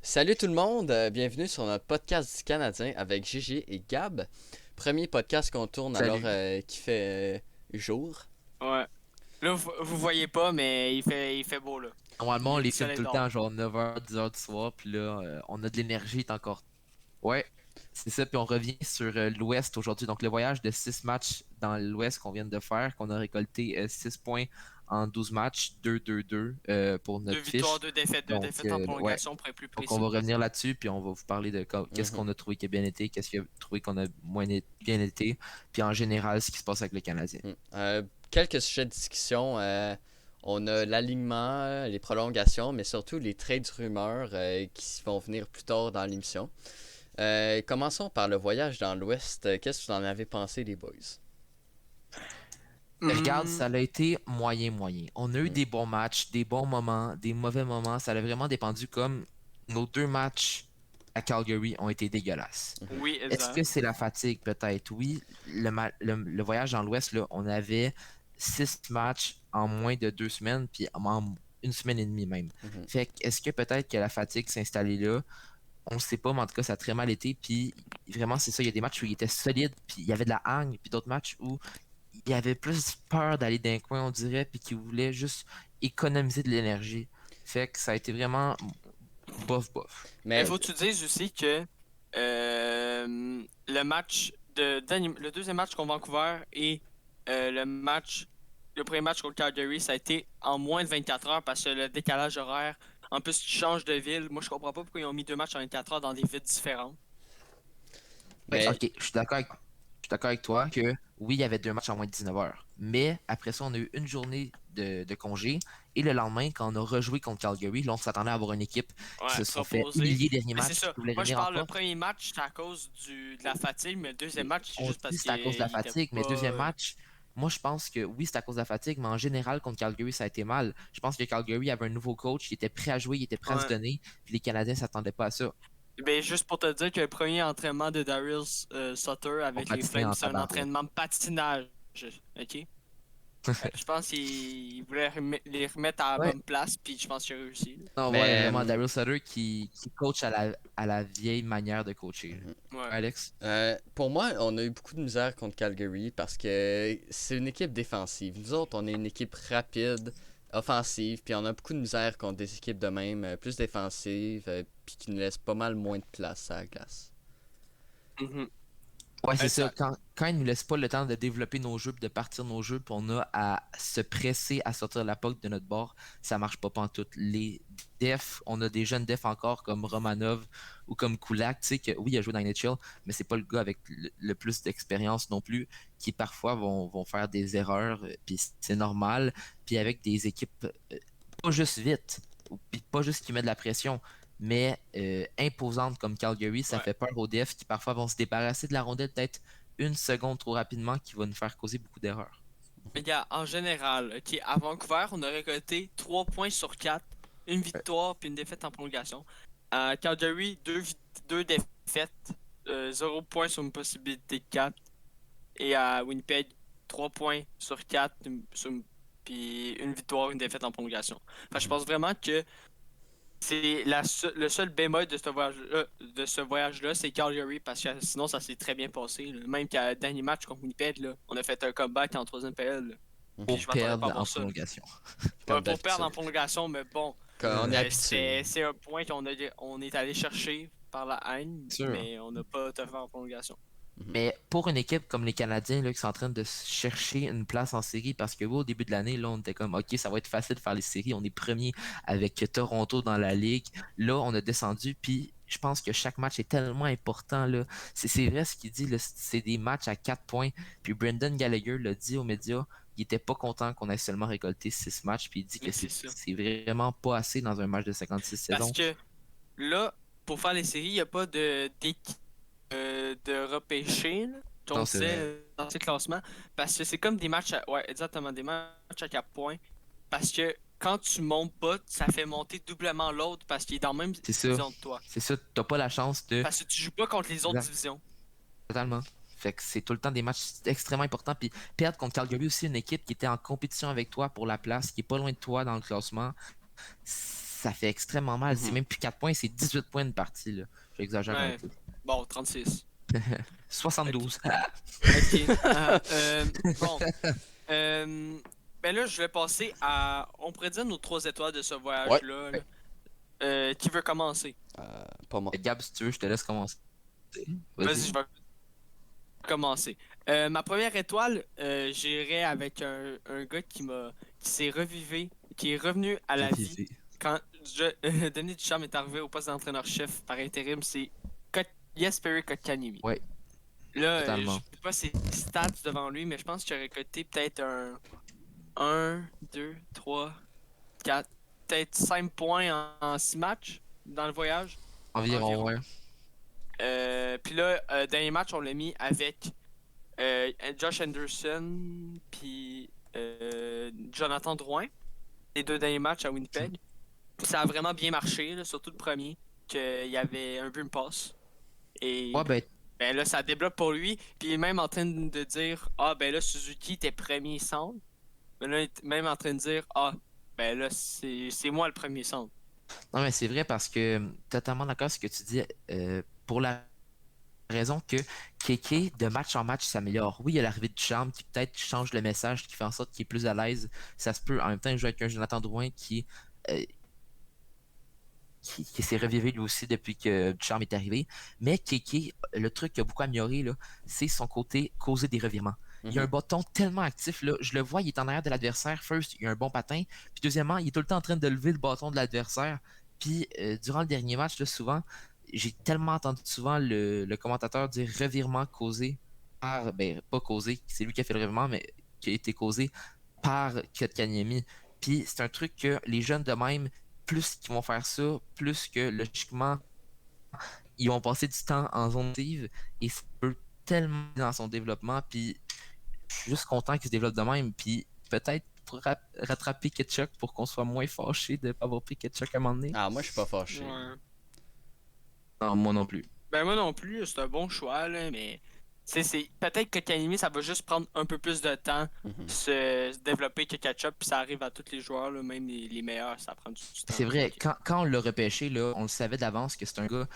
Salut tout le monde, bienvenue sur notre podcast du Canadien avec Gigi et Gab. Premier podcast qu'on tourne alors Salut. qui fait jour. Ouais. Là, vous voyez pas, mais il fait beau, là. Il Normalement, on y a du les filme soleil tout le temps, dehors. genre 9h, 10h du soir, puis là, on a de l'énergie, est encore. Ouais, c'est ça, puis on revient sur l'Ouest aujourd'hui. Donc, le voyage de 6 matchs dans l'Ouest qu'on vient de faire, qu'on a récolté 6 points en 12 matchs, 2-2-2 pour Deux notre victoires, fiche. deux Donc, défaites en ouais. prolongation pour être plus Donc, on précis. va revenir là-dessus, puis on va vous parler de qu'est-ce Mhm. qu'on a trouvé qui a bien été, qu'est-ce qu'on a trouvé qu'on a bien été, puis en général, ce qui se passe avec le Canadien. Mm. Quelques sujets de discussion. On a l'alignement, les prolongations, mais surtout les trades rumeurs qui vont venir plus tard dans l'émission. Commençons par le voyage dans l'Ouest. Qu'est-ce que vous en avez pensé, les boys? Regarde, Hmm, ça a été moyen, moyen. On a eu Mm. des bons matchs, des bons moments, des mauvais moments. Ça a vraiment dépendu comme nos deux matchs à Calgary ont été dégueulasses. Mhm. oui, Est-ce exact. que c'est la fatigue? Peut-être, oui. Le voyage dans l'Ouest, là, on avait 6 matchs en moins de 2 semaines, puis en une semaine et demie même. Mhm. Fait que, est-ce que peut-être que la fatigue s'est installée là? On ne sait pas, mais en tout cas, ça a très mal été. Puis vraiment, c'est ça. Il y a des matchs où il était solide, puis il y avait de la hargne, puis d'autres matchs où il avait plus peur d'aller d'un coin, on dirait, puis qu'il voulait juste économiser de l'énergie. Fait que ça a été vraiment bof bof. Mais Mais faut que tu dises aussi que le deuxième match contre Vancouver et le premier match contre Calgary, ça a été en moins de 24 heures parce que le décalage horaire, en plus, tu changes de ville. Moi, je comprends pas pourquoi ils ont mis deux matchs en 24 heures dans des villes différentes. Ouais, mais ok, je suis d'accord avec toi que oui, il y avait 2 matchs en moins de 19 heures. Mais après ça, on a eu une journée de congé. Et le lendemain, quand on a rejoué contre Calgary, là, on s'attendait à avoir une équipe qui Ouais, se sont fait reposer. humilier dernier Mais c'est match, puis ça. qui voulait Moi, je revenir en parle le force. premier match, c'est à cause de la fatigue, mais le deuxième match, c'est On juste dit que parce c'est à cause de la qu'il était fatigue, mais deuxième pas. match, moi je pense que oui, c'est à cause de la fatigue, mais en général, contre Calgary, ça a été mal. Je pense que Calgary avait un nouveau coach, il était prêt à jouer, il était prêt à se Ouais. donner, puis les Canadiens s'attendaient pas à ça. Ben, juste pour te dire que le premier entraînement de Darius Sutter On avec les patinait Flames, en c'est un tabarouette. entraînement de patinage. OK? Fait que je pense qu'il voulait les remettre à la Ouais, bonne place, puis je pense qu'il a réussi. non, ouais, mais vraiment, Daryl Sutter qui coach à la vieille manière de coacher. mhm. Ouais. Alex? Pour moi, on a eu beaucoup de misère contre Calgary parce que c'est une équipe défensive. Nous autres, on est une équipe rapide, offensive, puis on a beaucoup de misère contre des équipes de même, plus défensives, puis qui nous laissent pas mal moins de place à la glace. Mhm. Ouais, c'est ça. Exact. Quand ils nous laissent pas le temps de développer nos jeux, puis de partir nos jeux, puis on a à se presser à sortir la puck de notre bord, ça marche pas pantoute. Les defs, on a des jeunes defs encore comme Romanov ou comme Kulak, tu sais que oui, il a joué dans NHL, mais c'est pas le gars avec le plus d'expérience non plus, qui parfois vont faire des erreurs, puis c'est normal. Puis avec des équipes pas juste vite, puis pas juste qui met de la pression, mais imposante comme Calgary, ça Ouais. fait peur aux defs qui parfois vont se débarrasser de la rondelle peut-être une seconde trop rapidement qui va nous faire causer beaucoup d'erreurs. Mais gars, en général, OK, à Vancouver, on a récolté 3 points sur 4, une Ouais. victoire puis une défaite en prolongation. À Calgary, deux défaites, 0 points sur une possibilité de 4. Et à Winnipeg, 3 points sur 4, puis une victoire, une défaite en prolongation. Enfin, je Mhm. pense vraiment que c'est le seul bémol de ce voyage-là, c'est Calgary, parce que sinon, ça s'est très bien passé, là. Même qu'à dernier match contre Winnipeg, là, on a fait un comeback en troisième période, là. Puis Mhm. Pour je m'attendais pas à perdre en voir ça, là. prolongation. Comme Ouais, pour perdre en d'habitude. prolongation, mais bon, On est habitué. c'est un point on est allé chercher par la haine, Sûr. mais on n'a pas tout fait en prolongation. Mhm. Mais pour une équipe comme les Canadiens là, qui sont en train de chercher une place en série, parce que oui, au début de l'année, là, on était comme OK, ça va être facile de faire les séries. On est premier avec Toronto dans la ligue. Là, on a descendu, puis je pense que chaque match est tellement important. Là. C'est vrai ce qu'il dit, là, c'est des matchs à 4 points. Puis Brendan Gallagher l'a dit aux médias, il était pas content qu'on ait seulement récolté 6 matchs, puis il dit que Mais c'est ça. c'est vraiment pas assez dans un match de 56 Parce saisons. que là, pour faire les séries, il n'y a pas d'équipe de repêcher, là, qu'on Non, c'est disait vrai. dans ces classements. Parce que c'est comme des matchs ouais, exactement, des matchs à 4 points. Parce que quand tu montes pas, ça fait monter doublement l'autre parce qu'il est dans la même C'est ça. division que toi. C'est ça. T'as pas la chance de. Parce que tu joues pas contre les autres divisions. Totalement. Fait que c'est tout le temps des matchs extrêmement importants. Puis perdre contre Calgary aussi, une équipe qui était en compétition avec toi pour la place, qui est pas loin de toi dans le classement, ça fait extrêmement mal. C'est même plus 4 points, c'est 18 points de partie, là. J'exagère un Ouais. peu. Bon, 36. 72. Ok. Bon. Ben là, je vais passer à. On pourrait dire nos 3 étoiles de ce voyage-là. là. Qui veut commencer? Pas moi. Gab, si tu veux, je te laisse commencer. Vas-y, je vais commencer. Ma première étoile, j'irai avec un gars qui s'est revivé, qui est revenu à la vie quand Denis Ducharme est arrivé au poste d'entraîneur-chef par intérim. C'est Jesperi Kotkaniemi. Ouais, Là, totalement. je sais pas ses stats devant lui, mais je pense qu'il aurait coté peut-être un 1, 2, 3, 4, peut-être 5 points en 6 matchs dans le voyage. Environ, ouais. Puis là, dernier match, on l'a mis avec Josh Anderson puis Jonathan Drouin. Les 2 derniers matchs à Winnipeg. Ça a vraiment bien marché, là, surtout le premier, qu'il y avait un but, une passe. Et Ouais, ben là, ça débloque pour lui. Puis il est même en train de dire ah, ben là, Suzuki était premier centre. Mais là, il est même en train de dire ah, ben là, c'est moi le premier centre. non, mais c'est vrai parce que totalement d'accord avec ce que tu dis. Pour la raison que Kéké, de match en match, s'améliore. Oui, il y a l'arrivée de Charme qui peut-être change le message, qui fait en sorte qu'il est plus à l'aise. Ça se peut. En même temps, il joue avec un Jonathan Drouin euh, qui s'est revivé lui aussi depuis que Ducharme est arrivé. Mais Kéké, le truc qui a beaucoup amélioré, là, c'est son côté causer des revirements. Il y a un bâton tellement actif, là. Je le vois, il est en arrière de l'adversaire. First, il a un bon patin. Puis deuxièmement, il est tout le temps en train de lever le bâton de l'adversaire. Puis durant le dernier match, là, souvent, j'ai tellement entendu souvent le commentateur dire revirement causé par, ben pas causé, c'est lui qui a fait le revirement, mais qui a été causé par Kotkaniemi. Puis c'est un truc que les jeunes de même, plus qu'ils vont faire ça, plus que logiquement, ils vont passer du temps en zone active et ça peut tellement dans son développement. Puis je suis juste content qu'il se développe de même. Puis peut-être pour rattraper Ketchuk pour qu'on soit moins fâché de ne pas avoir pris Ketchuk à un moment donné. Ah, moi, je suis pas fâché. Ouais. Non, moi non plus. Ben moi non plus, c'est un bon choix, là, mais peut-être que Kanimi, ça va juste prendre un peu plus de temps se développer que Ketchup, puis ça arrive à tous les joueurs, là, même les meilleurs, ça prend du temps. C'est vrai, quand on l'a repêché, là, on le savait d'avance que c'est un gars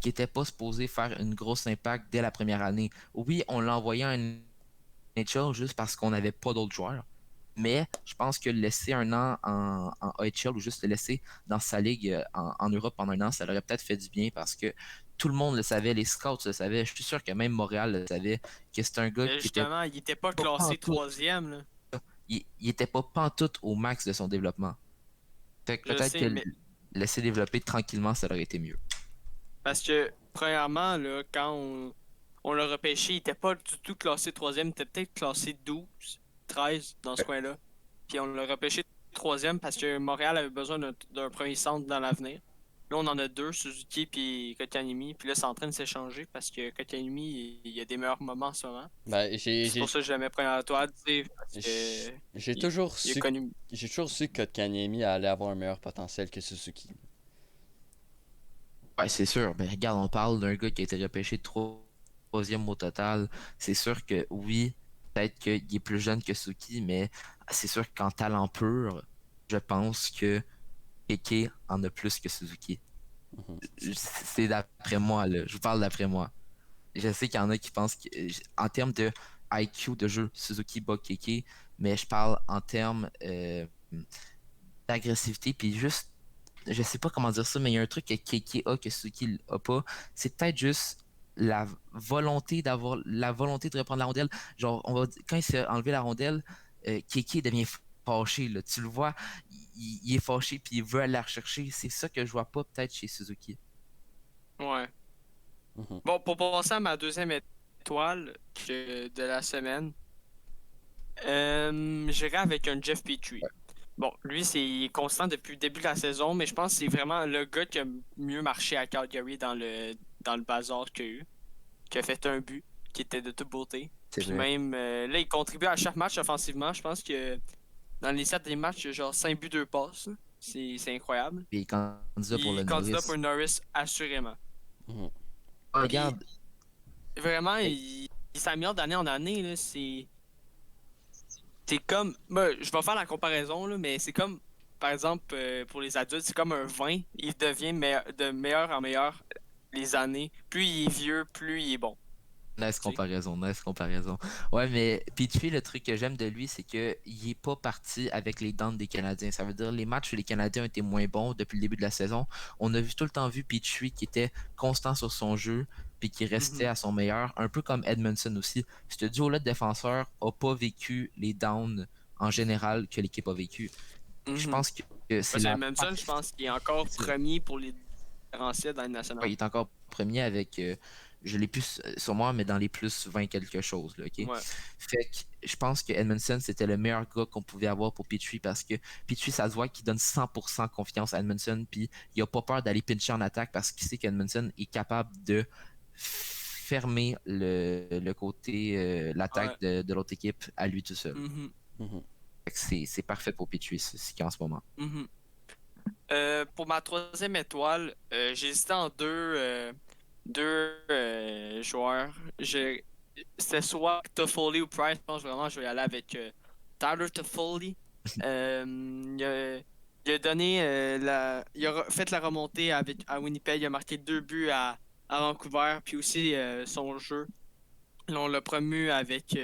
qui était pas supposé faire une grosse impact dès la première année. Oui, on l'a envoyé en NHL juste parce qu'on n'avait pas d'autres joueurs. Mais je pense que le laisser un an en AHL ou juste le laisser dans sa ligue en Europe pendant un an, ça aurait peut-être fait du bien parce que tout le monde le savait, les scouts le savaient. Je suis sûr que même Montréal le savait, que c'est un gars qui était Justement, il était pas classé troisième. Là. il était pas pantoute au max de son développement. Fait que peut-être que laisser développer tranquillement, ça aurait été mieux. Parce que, premièrement, là, quand on l'a repêché, il était pas du tout classé troisième, il était peut-être classé 12, 13 dans ce coin-là. Puis on l'a repêché troisième parce que Montréal avait besoin d'un premier centre dans l'avenir. Là, on en a 2, Suzuki puis Kotkaniemi. Puis là, c'est en train de s'échanger parce que Kotkaniemi, il y a des meilleurs moments en ce moment. Ben, C'est pour ça que je le mets première étoile, tu sais. J'ai toujours su que Kotkaniemi allait avoir un meilleur potentiel que Suzuki. Ouais, c'est sûr. Ben, regarde, on parle d'un gars qui a été repêché troisième au total. C'est sûr que oui, peut-être qu'il est plus jeune que Suzuki, mais c'est sûr qu'en talent pur, je pense que Keke en a plus que Suzuki. C'est d'après moi, là. Je vous parle d'après moi. Je sais qu'il y en a qui pensent qu'en termes de IQ de jeu, Suzuki bat Keke, mais je parle en termes d'agressivité, puis juste, je sais pas comment dire ça, mais il y a un truc que Keke a que Suzuki a pas. C'est peut-être juste la volonté de reprendre la rondelle. Genre, quand il s'est enlevé la rondelle, Keke devient fâché, là. Tu le vois, il est fâché puis il veut aller la rechercher. C'est ça que je vois pas peut-être chez Suzuki. Ouais. Bon, pour passer à ma deuxième étoile de la semaine, j'irai avec un Jeff Petrie. Ouais. Bon, lui, il est constant depuis le début de la saison, mais je pense que c'est vraiment le gars qui a mieux marché à Calgary dans le bazar qu'il y a eu, qui a fait un but, qui était de toute beauté. Puis même, là, il contribue à chaque match offensivement. Je pense que dans les 7 des matchs, il y a genre 5 buts, 2 passes. C'est incroyable. Puis il est candidat pour le Norris. Candidat pour le Norris, assurément. Regarde. Vraiment, il s'améliore d'année en année. C'est comme... Ben, je vais faire la comparaison, là, mais c'est comme par exemple, pour les adultes, c'est comme un vin. Il devient de meilleur en meilleur les années. Plus il est vieux, plus il est bon. Nice Tu sais. comparaison, nice comparaison. Ouais, mais Petrie, le truc que j'aime de lui, c'est que il est pas parti avec les dents des Canadiens. Ça veut dire les matchs où les Canadiens ont été moins bons depuis le début de la saison. On a tout le temps vu Petrie qui était constant sur son jeu, puis qui restait Mhm. à son meilleur, un peu comme Edmondson aussi. Ce duo-là de défenseurs a pas vécu les downs en général que l'équipe a vécu. Je Mhm. pense que c'est Parce que la Manson, je partie. pense qu'il est encore C'est ça. premier pour les différentiels dans le national. Ouais, il est encore premier avec, je l'ai plus sur moi, mais dans les plus 20 quelque chose, là, OK? Ouais. Fait que je pense que Edmondson, c'était le meilleur gars qu'on pouvait avoir pour Petrie parce que Petrie, ça se voit qu'il donne 100% confiance à Edmondson, puis il a pas peur d'aller pincher en attaque parce qu'il sait qu'Edmondson est capable de fermer le côté, Ouais. l'attaque de l'autre équipe à lui tout seul. Mhm. Mhm. Fait que c'est parfait pour Petrie, ce qu'il y a en ce moment. Mhm. Pour ma troisième étoile, j'hésitais en deux joueurs. C'était soit Toffoli ou Price. Je pense vraiment que je vais y aller avec Tyler Toffoli. Il a donné il a fait la remontée à Winnipeg. Il a marqué 2 buts à Vancouver. Puis aussi son jeu. Là, on l'a promu avec.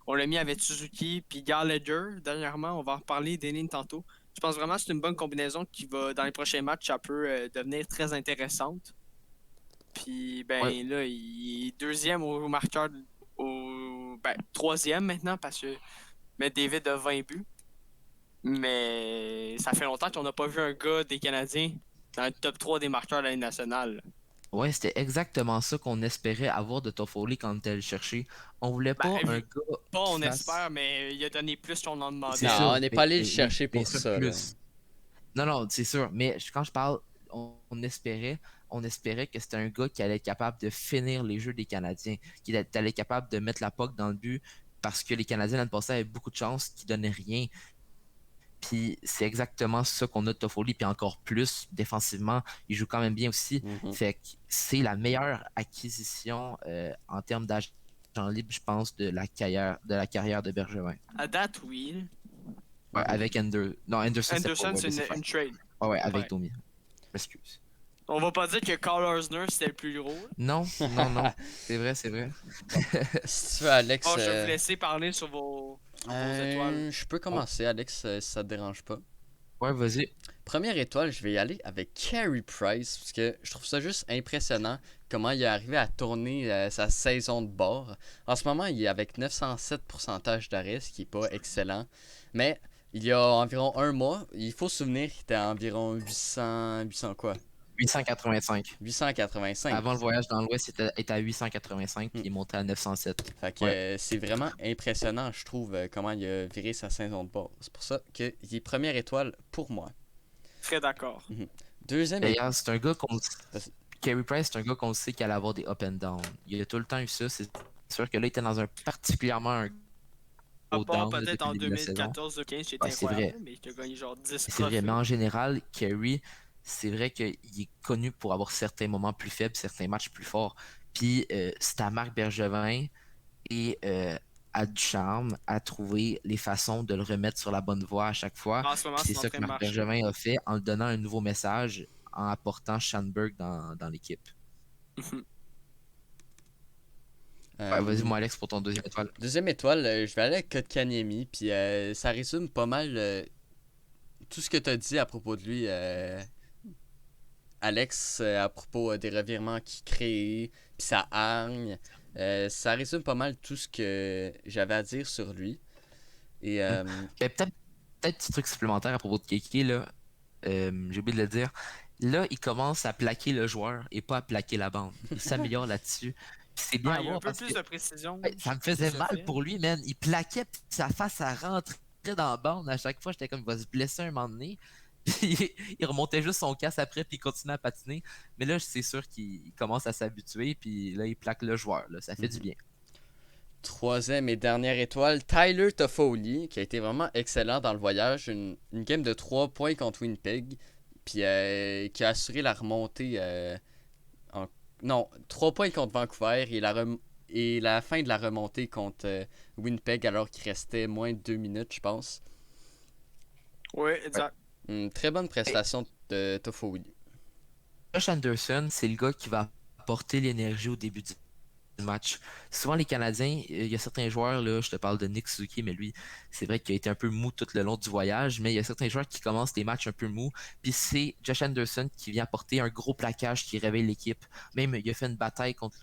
On l'a mis avec Suzuki. Puis Gallagher, dernièrement. On va en reparler d'Eline tantôt. Je pense vraiment que c'est une bonne combinaison qui va, dans les prochains matchs, ça peut devenir très intéressante. Puis, Ouais, ben là, il est deuxième au marqueur, troisième maintenant, parce que David a 20 buts. Mais ça fait longtemps qu'on n'a pas vu un gars des Canadiens dans le top 3 des marqueurs de la Ligue nationale. ouais, c'était exactement ça qu'on espérait avoir de Toffoli quand on était allé le chercher. On voulait Ben, pas un gars pas qui on fasse. espère, mais il a donné plus qu'on en C'est demandait. Non, sûr, on n'est pas allé le oui, chercher bien pour sûr, ça, là. plus. Non, non, c'est sûr. Mais quand je parle, on espérait que c'était un gars qui allait être capable de finir les jeux des Canadiens, qui allait être capable de mettre la puck dans le but, parce que les Canadiens l'année passée avaient beaucoup de chance, qui donnaient rien. Puis c'est exactement ça qu'on a de Toffoli, puis encore plus défensivement, il joue quand même bien aussi. Mhm. Fait que c'est la meilleure acquisition en termes d'agent libre, je pense, de la carrière de Bergevin. À date, oui. Ouais, Mhm. avec Non, Anderson, c'est pas. Anderson, Ouais, c'est mais c'est une fine. trade. Ouais, ouais, avec Ouais. Domi. Je m'excuse. On va pas dire que Carl Osner, c'était le plus gros. Là. Non, non, non. C'est vrai, c'est vrai. Si tu veux, Alex, Bon, je vais vous laisser parler sur vos étoiles. je peux Oh, commencer, Alex, si ça te dérange pas. ouais, vas-y. Première étoile, je vais y aller avec Carey Price, parce que je trouve ça juste impressionnant comment il est arrivé à tourner sa saison de bord. En ce moment, il est avec 907 pourcentage d'arrêt, ce qui est pas excellent. Mais il y a environ un mois, il faut se souvenir qu'il était à environ 800 quoi? 885. 885. Avant le voyage dans l'Ouest, était à 885, puis Hmm. il est monté à 907. Fait que Ouais. c'est vraiment impressionnant, je trouve, comment il a viré sa saison de bord. C'est pour ça qu'il est première étoile pour moi. Très d'accord. Mhm. Deuxième étoile. D'ailleurs, c'est un gars qu'on. Carey Price, c'est un gars qu'on sait qu'il allait avoir des up and down. Il a tout le temps eu ça. C'est sûr que là, il était dans un particulièrement un À gros part down là, peut-être depuis en le début de la saison. 2014-15, qui était Ouais, c'est incroyable, vrai. mais il a gagné genre 10 C'est vrai, mais trophées. en général, Kerry, c'est vrai qu'il est connu pour avoir certains moments plus faibles, certains matchs plus forts. Puis c'est à Marc Bergevin et à Ducharme à trouver les façons de le remettre sur la bonne voie à chaque fois. En ce moment, Puis c'est c'est en ça train que de Marc marcher. Bergevin a fait en le donnant un nouveau message, en apportant Schanberg dans l'équipe. Ouais, vas-y, Euh, moi, Alex, pour ton deuxième étoile. Deuxième étoile, je vais aller avec Kotkaniemi, puis ça résume pas mal tout ce que tu as dit à propos de lui, Alex, à propos des revirements qu'il crée, puis sa hargne. Ça résume pas mal tout ce que j'avais à dire sur lui. Et Hmm. Ben, peut-être petit truc supplémentaire à propos de Keke, là. J'ai oublié de le dire. Là, il commence à plaquer le joueur et pas à plaquer la bande. Il s'améliore là-dessus. Puis c'est bien Ah, à il y a un voir peu parce que plus de précision ouais, ça me qui faisait se mal fait. pour lui, man. Il plaquait, puis sa face à rentrer dans la bande. À chaque fois, j'étais comme, il va se blesser un moment donné. Puis il remontait juste son casse après, puis il continuait à patiner. Mais là, c'est sûr qu'il commence à s'habituer, puis là, il plaque le joueur. Là. Ça fait du bien. troisième et dernière étoile, Tyler Toffoli, qui a été vraiment excellent dans le voyage. Une game de 3 points contre Winnipeg, puis qui a assuré la remontée en... Non, 3 points contre Vancouver et la fin de la remontée contre Winnipeg alors qu'il restait moins de 2 minutes, je pense. Oui, exact. Très bonne prestation de Toffoli. Josh Anderson, c'est le gars qui va apporter l'énergie au début du match. Souvent, les Canadiens, il y a certains joueurs, là, je te parle de Nick Suzuki, mais lui, c'est vrai qu'il a été un peu mou tout le long du voyage, mais il y a certains joueurs qui commencent les matchs un peu mous, puis c'est Josh Anderson qui vient apporter un gros plaquage qui réveille l'équipe. Même, il a fait une bataille contre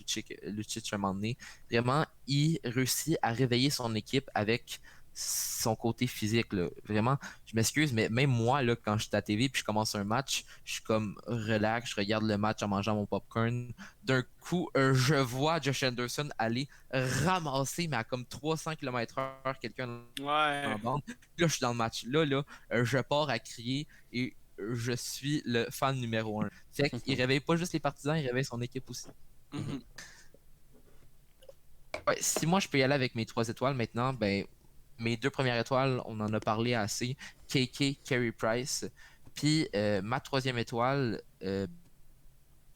Lucic un moment donné. Vraiment, il réussit à réveiller son équipe avec son côté physique, là. Vraiment, je m'excuse, mais même moi, là, quand je suis à la TV puis je commence un match, je suis comme relax, je regarde le match en mangeant mon popcorn. D'un coup, je vois Josh Anderson aller ramasser, mais à comme 300 km/h, quelqu'un Ouais. en bande. Là, je suis dans le match. Là, je pars à crier et je suis le fan numéro un. Fait qu'il réveille pas juste les partisans, il réveille son équipe aussi. Mhm. Ouais, si moi je peux y aller avec mes 3 étoiles maintenant, ben mes 2 premières étoiles, on en a parlé assez. KK, Carey Price. Puis ma 3e étoile,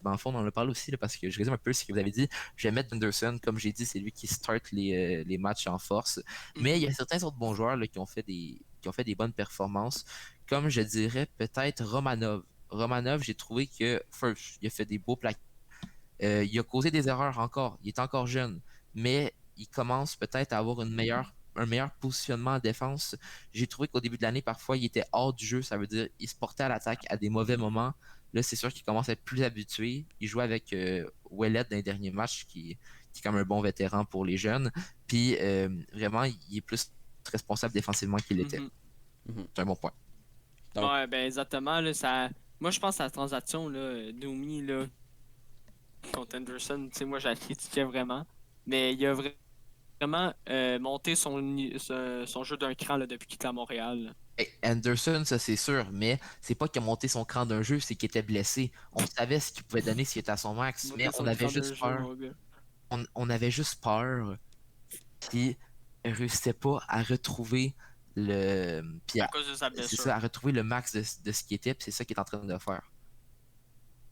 en fond, on en a parlé aussi là, parce que je résume un peu ce que vous avez dit. Je vais mettre Anderson, comme j'ai dit, c'est lui qui start les matchs en force. Mais il y a certains autres bons joueurs là, qui ont fait des bonnes performances. Comme je dirais peut-être Romanov. Romanov, j'ai trouvé que first, il a fait des beaux plaquages. Il a causé des erreurs encore. Il est encore jeune. Mais il commence peut-être à avoir un meilleur positionnement en défense. J'ai trouvé qu'au début de l'année, parfois, il était hors du jeu. Ça veut dire qu'il se portait à l'attaque à des mauvais moments. Là, c'est sûr qu'il commence à être plus habitué. Il joue avec Ouellet dans les derniers matchs, qui est comme un bon vétéran pour les jeunes. Puis, vraiment, il est plus responsable défensivement qu'il était. Mhm. C'est un bon point. Donc- Ouais, ben exactement. Là, ça... Moi, je pense à la transaction, là, Domi, là, contre Anderson. Tu sais, moi, je la critiquais vraiment. Mais il a vraiment monté son jeu d'un cran là, depuis qu'il est à Montréal, là. Hey, Anderson, ça c'est sûr, mais c'est pas qu'il a monté son cran d'un jeu, c'est qu'il était blessé. On savait ce qu'il pouvait donner s'il était à son max, mais Monté son cran d'un jeu, mon gars. On avait juste peur qu'il réussissait pas à retrouver le, puis À cause de sa c'est blessure. ça, à retrouver le max de ce qu'il était, puis c'est ça qu'il est en train de faire.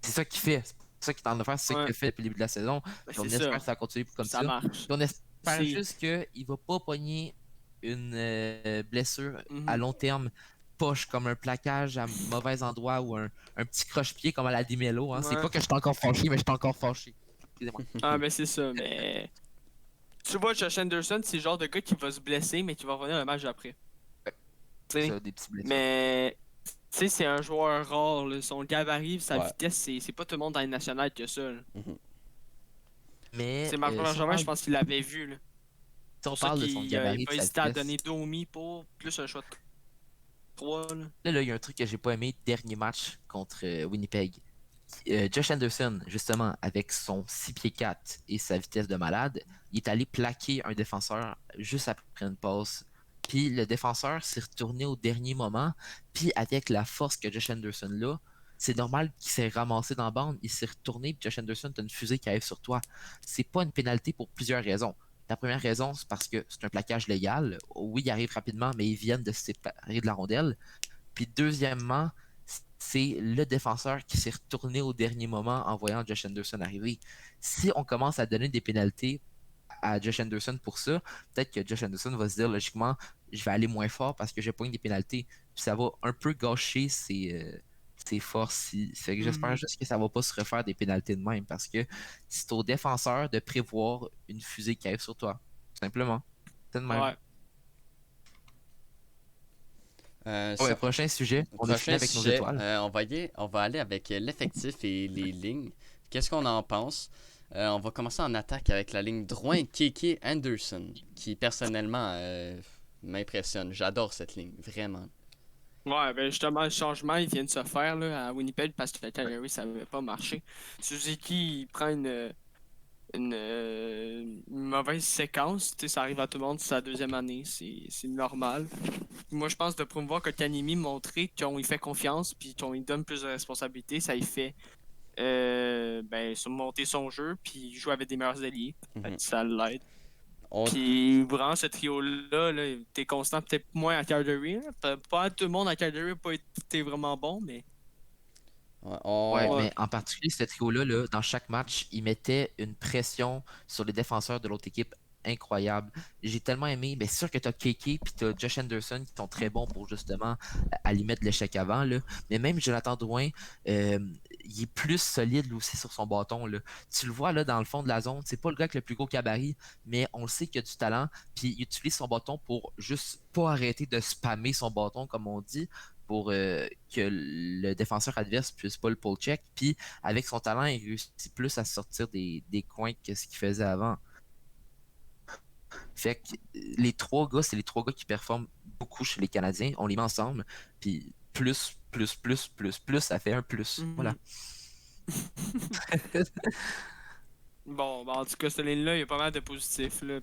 C'est ça qu'il fait, c'est ça qu'il est en train de faire, c'est ça Ouais, qu'il a fait depuis le début de la saison. ben, Puis on c'est espère ça. que ça continue comme Ça ça. marche. Puis on espère C'est. juste qu'il va pas pogner une blessure à Mhm. long terme, poche comme un plaquage à mauvais endroit ou un petit croche-pied comme à la Dimelo. Hein. C'est Ouais. pas que je suis encore fâché, mais je suis encore fâché. Excusez-moi. Ah, ben c'est ça, mais. Tu vois, Josh Anderson, c'est le genre de gars qui va se blesser, mais qui va revenir le match après. Tu sais. Ça, des petites blessures. Mais. Tu sais, c'est un joueur rare, là. Son gabarit, sa Ouais. vitesse, c'est pas tout le monde dans les nationales qui a ça, là. Mais C'est Marc Bergevin, je pense qu'il l'avait vu, là. si C'est on pour ça parle de son qu'il a gabarit, de pas sa hésité à vitesse, donner Domi pour plus un choix de 3, là. là, il y a un truc que j'ai pas aimé, dernier match contre Winnipeg. Josh Anderson, justement, avec son 6 pieds 4 et sa vitesse de malade, il est allé plaquer un défenseur juste après une passe. Puis le défenseur s'est retourné au dernier moment. Puis avec la force que Josh Anderson là, c'est normal qu'il s'est ramassé dans la bande. Il s'est retourné, puis Josh Anderson, t'as une fusée qui arrive sur toi. C'est pas une pénalité pour plusieurs raisons. La première raison, c'est parce que c'est un plaquage légal. Oui, il arrive rapidement, mais ils viennent de se séparer de la rondelle. Puis deuxièmement, c'est le défenseur qui s'est retourné au dernier moment en voyant Josh Anderson arriver. Si on commence à donner des pénalités à Josh Anderson pour ça, peut-être que Josh Anderson va se dire logiquement, je vais aller moins fort parce que j'ai pas eu des pénalités. Puis ça va un peu gâcher ses forces. Fait que j'espère Mhm. juste que ça va pas se refaire des pénalités de même parce que c'est au défenseur de prévoir une fusée qui arrive sur toi. Tout simplement. C'est de même. Ouais. Ouais, prochain sujet. On a fini Prochain avec nos sujet, étoiles. on va aller avec l'effectif et les lignes. Qu'est-ce qu'on en pense? On va commencer en attaque avec la ligne Drouin Keke Anderson, qui personnellement m'impressionne. J'adore cette ligne, vraiment. Ouais, ben justement, le changement, il vient de se faire là, à Winnipeg parce que Calgary, ça n'avait pas marché. Suzuki, il prend une mauvaise séquence. Tu sais, ça arrive à tout le monde, c'est sa deuxième année, c'est normal. Moi, je pense de promouvoir que Kanimi montrer qu'on lui fait confiance puis qu'on lui donne plus de responsabilités, ça lui fait monter son jeu puis jouer avec des meilleurs alliés. Fait que ça l'aide. On- Puis vraiment, ce trio-là, là, t'es constant peut-être moins à Calgary. Là. Pas tout le monde à Calgary n'a pas été vraiment bon, mais Ouais, on- ouais. mais en particulier, ce trio-là, là, dans chaque match, il mettait une pression sur les défenseurs de l'autre équipe incroyable. J'ai tellement aimé. Bien sûr que t'as KK puis t'as Josh Anderson qui sont très bons pour justement aller mettre l'échec avant. Là. Mais même Jonathan Drouin, il est plus solide lui aussi sur son bâton. Là. Tu le vois là dans le fond de la zone. C'est pas le gars avec le plus gros gabarit, mais on le sait qu'il a du talent. Puis il utilise son bâton pour juste pas arrêter de spammer son bâton, comme on dit, pour que le défenseur adverse puisse pas le pull check. Puis avec son talent, il réussit plus à sortir des coins que ce qu'il faisait avant. Fait que les trois gars, c'est les trois gars qui performent beaucoup chez les Canadiens. On les met ensemble, puis plus, ça fait un plus. Voilà. Bon, en tout cas, cette ligne-là, il y a pas mal de positifs. Là,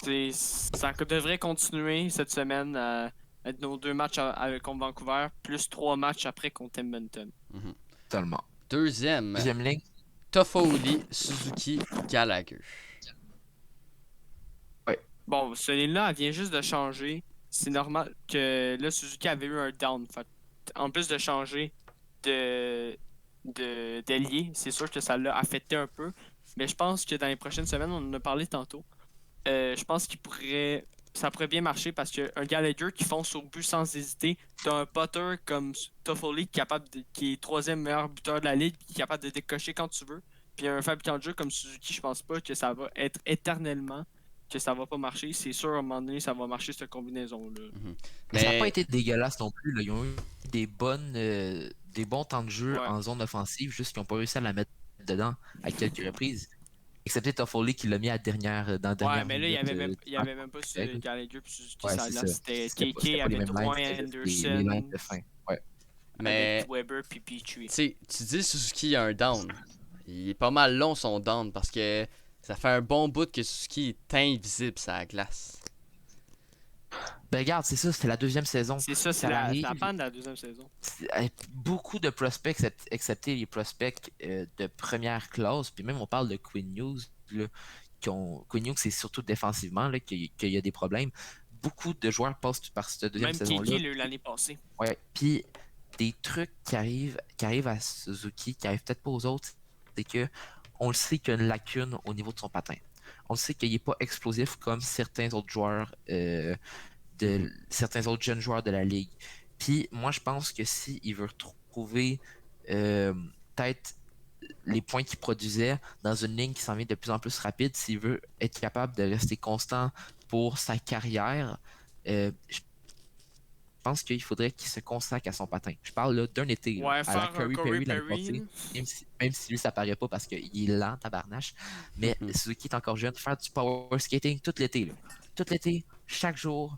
puis ça devrait continuer cette semaine à être nos 2 matchs contre Vancouver, plus 3 matchs après contre Edmonton. Totalement. Deuxième ligne. Toffoli, Suzuki, Gallagher. Bon, cette ligne-là, elle vient juste de changer. C'est normal que là, Suzuki avait eu un down. Fait, en plus de changer d'ailier, c'est sûr que ça l'a affecté un peu. Mais je pense que dans les prochaines semaines, on en a parlé tantôt. Je pense ça pourrait bien marcher parce qu'un Gallagher qui fonce au but sans hésiter, t'as un Potter comme Toffoli qui est 3e meilleur buteur de la ligue, qui est capable de décocher quand tu veux. Puis un fabricant de jeu comme Suzuki, je pense pas que ça va être éternellement que ça va pas marcher. C'est sûr, à un moment donné, ça va marcher cette combinaison-là. Mais ça n'a pas été dégueulasse non plus. Là. Ils ont eu des bons temps de jeu en zone offensive, juste qu'ils n'ont pas réussi à la mettre dedans à quelques reprises. Excepté Toffoli qui l'a mis dans la dernière mais là, il y avait même pas sur Gallagher et Suzuki. C'était KK avec Drouin, Anderson, lines de fin. avec Weber puis Petrie. Tu dis Suzuki a un down. Il est pas mal long son down parce que ça fait un bon bout que Suzuki est invisible sur la glace. Ben regarde, c'est ça, c'était la 2e saison. C'est ça, c'est la panne de la 2e saison. Beaucoup de prospects, excepté les prospects de première classe, puis même on parle de Quinn Hughes, là, Quinn Hughes, c'est surtout défensivement là, qu'il y a des problèmes. Beaucoup de joueurs passent par cette 2e saison-là. Même Kiki l'année passée. Ouais, puis des trucs qui arrivent à Suzuki, qui arrivent peut-être pas aux autres, c'est que on le sait qu'il y a une lacune au niveau de son patin. On le sait qu'il n'est pas explosif comme certains autres joueurs certains autres jeunes joueurs de la ligue. Puis moi, je pense que s'il veut retrouver peut-être les points qu'il produisait dans une ligne qui s'en vient de plus en plus rapide, s'il veut être capable de rester constant pour sa carrière, je pense qu'il faudrait qu'il se consacre à son patin. Je parle là d'un été, à la Corey Perry l'année passée, même si lui ça paraît pas parce qu'il est lent, tabarnache, mais Suzuki est encore jeune, faire du power skating tout l'été. Tout l'été, chaque jour,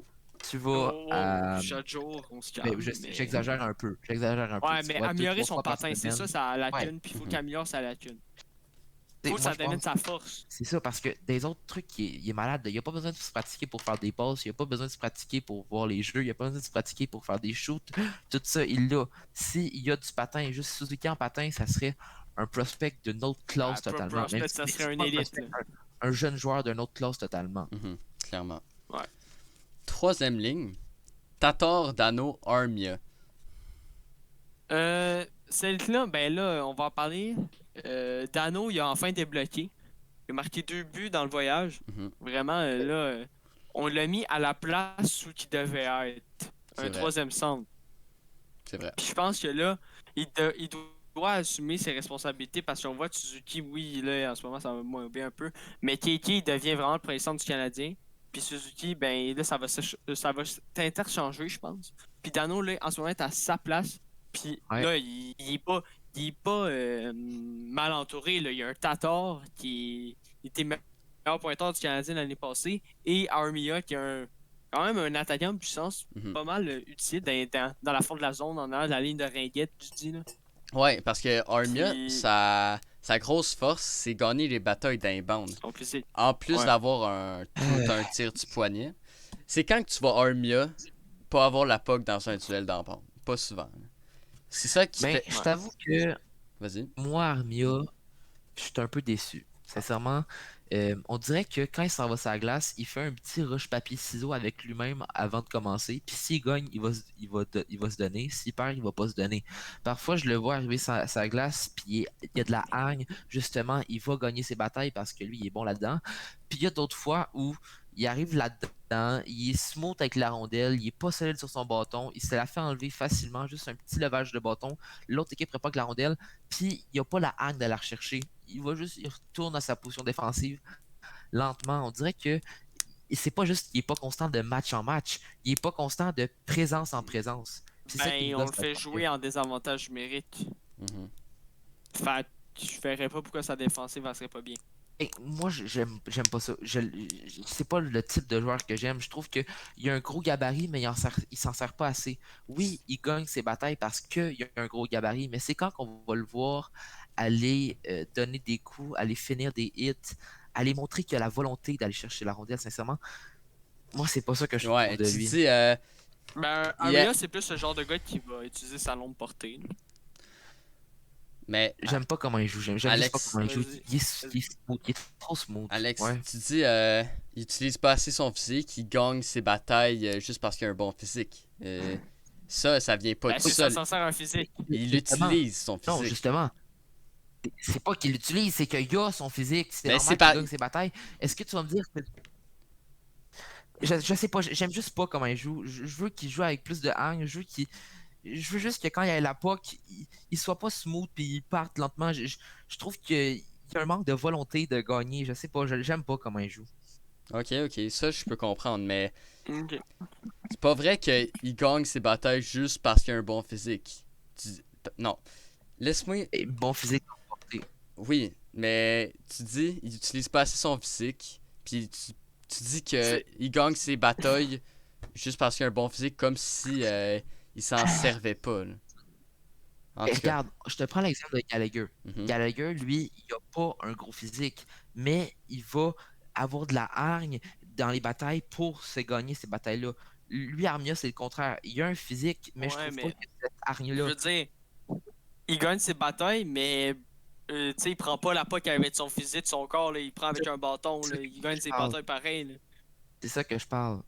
tu vas chaque jour, on se calme. J'exagère un peu. Ouais, mais améliorer son patin, c'est ça, sa lacune, puis il faut qu'il améliore sa lacune. Faut que ça devienne sa force. C'est ça, parce que des autres trucs, il est malade. Il n'y a pas besoin de se pratiquer pour faire des passes, il n'y a pas besoin de se pratiquer pour voir les jeux, il n'y a pas besoin de se pratiquer pour faire des shoots. Tout ça, il l'a. S'il y a du patin, juste Suzuki en patin, ça serait un prospect d'une autre classe totalement. Prospect, ça serait un élite. Un jeune joueur d'une autre classe totalement. Clairement. Ouais. 3e ligne, Tatar, Dano, Armia. Celle-là, ben là, on va en parler. Dano, il a enfin débloqué. Il a marqué 2 buts dans le voyage. Vraiment, là, on l'a mis à la place où il devait être. Un 3e centre. C'est vrai. Puis je pense que là, il doit assumer ses responsabilités parce qu'on voit Suzuki, oui, là, en ce moment, ça va moins bien un peu. Mais Keiki, il devient vraiment le premier centre du Canadien. Puis Suzuki, ben là, ça va s'interchanger, je pense. Puis Dano, là, en ce moment, est à sa place. Puis là, il est pas mal entouré. Là. Il y a un Tatar qui était meilleur pointeur du Canadien l'année passée. Et Armia qui est quand même un attaquant de puissance pas mal utile dans la fond de la zone, en arrière de la ligne de ringuette, je dis. Là. Ouais, parce que Armia, sa grosse force, c'est gagner les batailles d'inbound. En plus d'avoir un tir du poignet. C'est quand que tu vas Armia pas avoir la puck dans un duel d'inbound. Pas souvent. C'est ça qui fait... Je t'avoue que Vas-y. moi, Armia, je suis un peu déçu. Sincèrement, On dirait que quand il s'en va sur la glace, il fait un petit rush papier-ciseau avec lui-même avant de commencer. Puis s'il gagne, il va se donner. S'il perd, il va pas se donner. Parfois, je le vois arriver sur la glace, puis il y a de la hargne. Justement, il va gagner ses batailles parce que lui, il est bon là-dedans. Puis il y a d'autres fois où il arrive là-dedans, il est smooth avec la rondelle, il est pas solide sur son bâton, il se la fait enlever facilement, juste un petit levage de bâton. L'autre équipe prépare la rondelle, puis il a pas la hargne d'aller la rechercher. Il retourne à sa position défensive lentement. On dirait que c'est pas juste qu'il est pas constant de match en match, il est pas constant de présence en présence. C'est ça qui me On gosse le fait jouer en désavantage numérique. Mhm. Fait je verrais pas pourquoi sa défensive elle serait pas bien. Et moi, j'aime pas ça. C'est pas le type de joueur que j'aime. Je trouve qu'il y a un gros gabarit, mais il s'en sert pas assez. Oui, il gagne ses batailles parce qu'il y a un gros gabarit, mais c'est quand qu'on va le voir aller donner des coups, aller finir des hits, aller montrer qu'il a la volonté d'aller chercher la rondelle, sincèrement. Moi, c'est pas ça que je trouve Ouais, de tu lui. dis, Ben, il y a- Armia, c'est plus ce genre de gars qui va utiliser sa longue portée. mais J'aime pas comment il joue. J'aime juste pas Alex, comment il joue. Vas-y. Il est smooth. Il est trop smooth. Alex, Ouais. tu dis, il utilise pas assez son physique, il gagne ses batailles juste parce qu'il a un bon physique. Ça vient pas Ben, tout c'est ça, seul. s'en sert un physique. Il Justement. utilise son Non, physique. justement. C'est pas qu'il l'utilise, c'est qu'il a son physique. C'est Mais c'est normal qu'il pas. gagne ses batailles. Est-ce que tu vas me dire que. Je sais pas, j'aime juste pas comment il joue. Je veux qu'il joue avec plus de hang. Je veux juste que quand il y a la POC, il soit pas smooth puis il parte lentement. Je trouve qu'il y a un manque de volonté de gagner. Je sais pas, j'aime pas comment il joue. Ok, ok, ça je peux comprendre, mais Ok. c'est pas vrai qu'il gagne ses batailles juste parce qu'il a un bon physique. Non. Laisse-moi. Et bon physique. Oui, mais tu dis, il utilise pas assez son physique, puis tu dis que C'est- il gagne ses batailles juste parce qu'il a un bon physique, comme si il s'en servait pas, là. En Et tout cas. regarde, je te prends l'exemple de Gallagher. Mhm. Gallagher, lui, il a pas un gros physique, mais il va avoir de la hargne dans les batailles pour se gagner ces batailles-là. Lui, Armia, c'est le contraire. Il a un physique, mais je Ouais, trouve pas mais que cette je hargne-là. veux dire, il gagne ses batailles, mais tu sais, il prend pas la POC avec son physique, son corps, là, il prend avec un bâton, C'est là, ça il que gagne je ses parle. batailles pareil. Là. C'est ça que je parle. Mais non,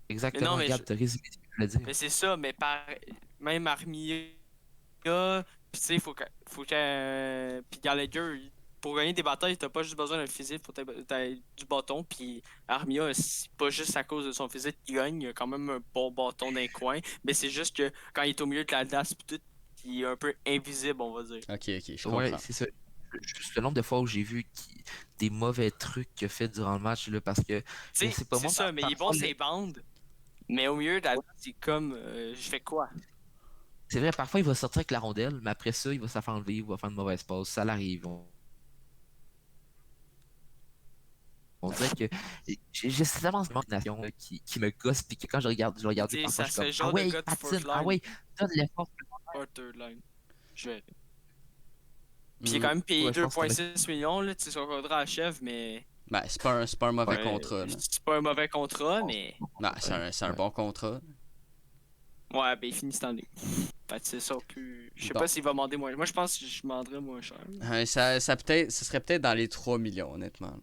Exactement, mais, regarde, t'as résumé ce que je voulais dire. mais c'est ça, mais même Armia, pis tu sais, puis Gallagher, pour gagner des batailles, t'as pas juste besoin d'un physique, faut t'as du bâton, puis Armia, c'est pas juste à cause de son physique qu'il gagne, il a quand même un bon bâton d'un coin, mais c'est juste que quand il est au milieu de la glace, pis tout, il est un peu invisible, on va dire. Ok, ok, je Ouais, comprends. c'est ça. Juste le nombre de fois où j'ai vu des mauvais trucs qu'il a fait durant le match, là, parce que, Tu je sais, sais pas c'est moi, ça, mais il est bon parfois, ses bandes, mais au milieu de la glace, c'est comme, je fais quoi? c'est vrai, parfois il va sortir avec la rondelle, mais après ça, il va se la faire enlever, il va faire une mauvaise passe. Ça l'arrive. On dirait que j'ai tellement cette imagination là, qui me gosse, puis que quand je regarde Tu sais, parfois, ça je suis serait comme, le ah genre de ouais, gars de patine, first ah line, ouais, donne l'effort. pas third line. Je vais. Puis il est Mhm. quand même payé Ouais, je pense que 2,6 millions, là, tu sais, son contrat achève, mais. Ben, c'est pas un mauvais Ouais, contrat, là. c'est pas un mauvais contrat, mais. Ben, c'est un ouais. bon contrat. Ouais, ben il finit cette année. Fait que c'est ça, plus. Je sais Bon. pas s'il va demander moins. Moi, je pense que je demanderais moins cher. Ça serait peut-être dans les 3 millions, honnêtement, là.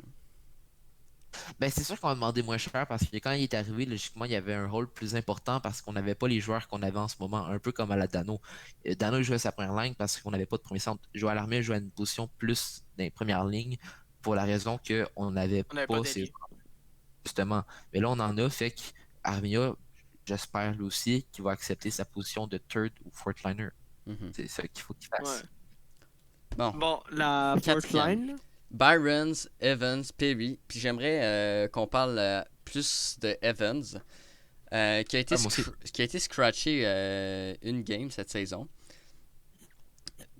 Ben, c'est sûr qu'on va demander moins cher parce que quand il est arrivé, logiquement, il y avait un rôle plus important parce qu'on n'avait pas les joueurs qu'on avait en ce moment, un peu comme à la Dano. Dano il jouait sa première ligne parce qu'on n'avait pas de premier centre. Joël Armia jouait à une position plus dans les premières lignes pour la raison qu'on n'avait On n'avait pas pas ces d'ailier. joueurs, justement. Mais là, on en a, fait qu'Armia, j'espère lui aussi qu'il va accepter sa position de third ou fourth liner. Mhm. C'est ça qu'il faut qu'il Ouais. fasse. Bon, Bon, la fourth quatrième. line, là. Byrons, Evans, Perry. Puis j'aimerais qu'on parle plus de Evans, qui a été, Moi aussi. qui a été scratché une game cette saison.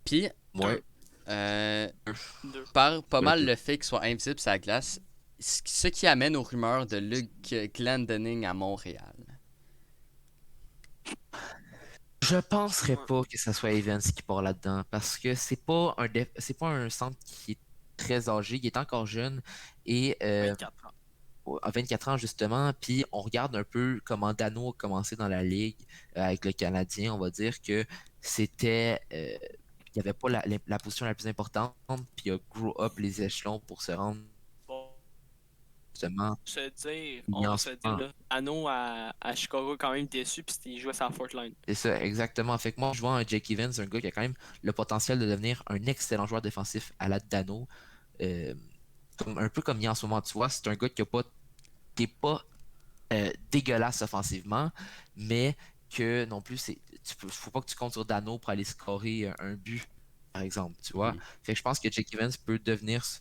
Puis, Ouais. Deux. par pas Ouais, mal deux. le fait qu'il soit invisible sur la glace, ce qui amène aux rumeurs de Luke Glendening à Montréal. Je penserais Ouais. pas que ça soit Evans qui part là-dedans parce que c'est pas un centre qui est très âgé, il est encore jeune et 24 ans. à 24 ans justement, puis on regarde un peu comment Dano a commencé dans la ligue avec le Canadien, on va dire que c'était il n'y avait pas la position la plus importante, puis il a grow up les échelons pour se rendre justement. Se dire, Il on en va se dire, prend. là, Anno à Chicago est quand même déçu, puis il jouait sur la Fort Line. C'est ça, exactement. Fait que moi, je vois un Jake Evans, un gars qui a quand même le potentiel de devenir un excellent joueur défensif à la Dano. Euh, un peu comme il est en ce moment, tu vois, c'est un gars qui est pas dégueulasse offensivement, mais que non plus, faut pas que tu comptes sur Dano pour aller scorer un but, par exemple, tu vois. Mhm. Fait que je pense que Jake Evans peut devenir ce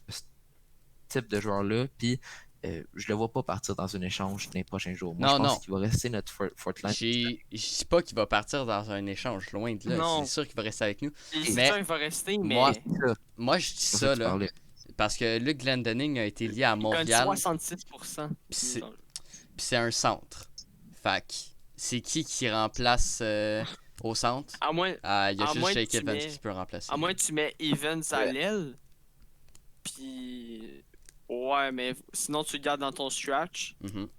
type de joueur-là, puis je le vois pas partir dans un échange dans les prochains jours. Moi, je Non, pense non. qu'il va rester notre Fortline. Je dis pas qu'il va partir dans un échange, loin de là. C'est Non, sûr qu'il va rester avec nous. et c'est Mais sûr, il va rester, moi, mais Ça, moi je dis c'est pour ça que ça, tu là, parlais. parce que Luke Glendening a été lié à il gagne Montréal, 66%. puis c'est un centre. Fait que c'est qui remplace au centre? À moins, Ah, il y a à juste moins que Jake tu Evans mets, qui peut remplacer. à moins que tu mets Evans à Ouais. l'aile, puis ouais, mais sinon tu le gardes dans ton stretch. Mhm.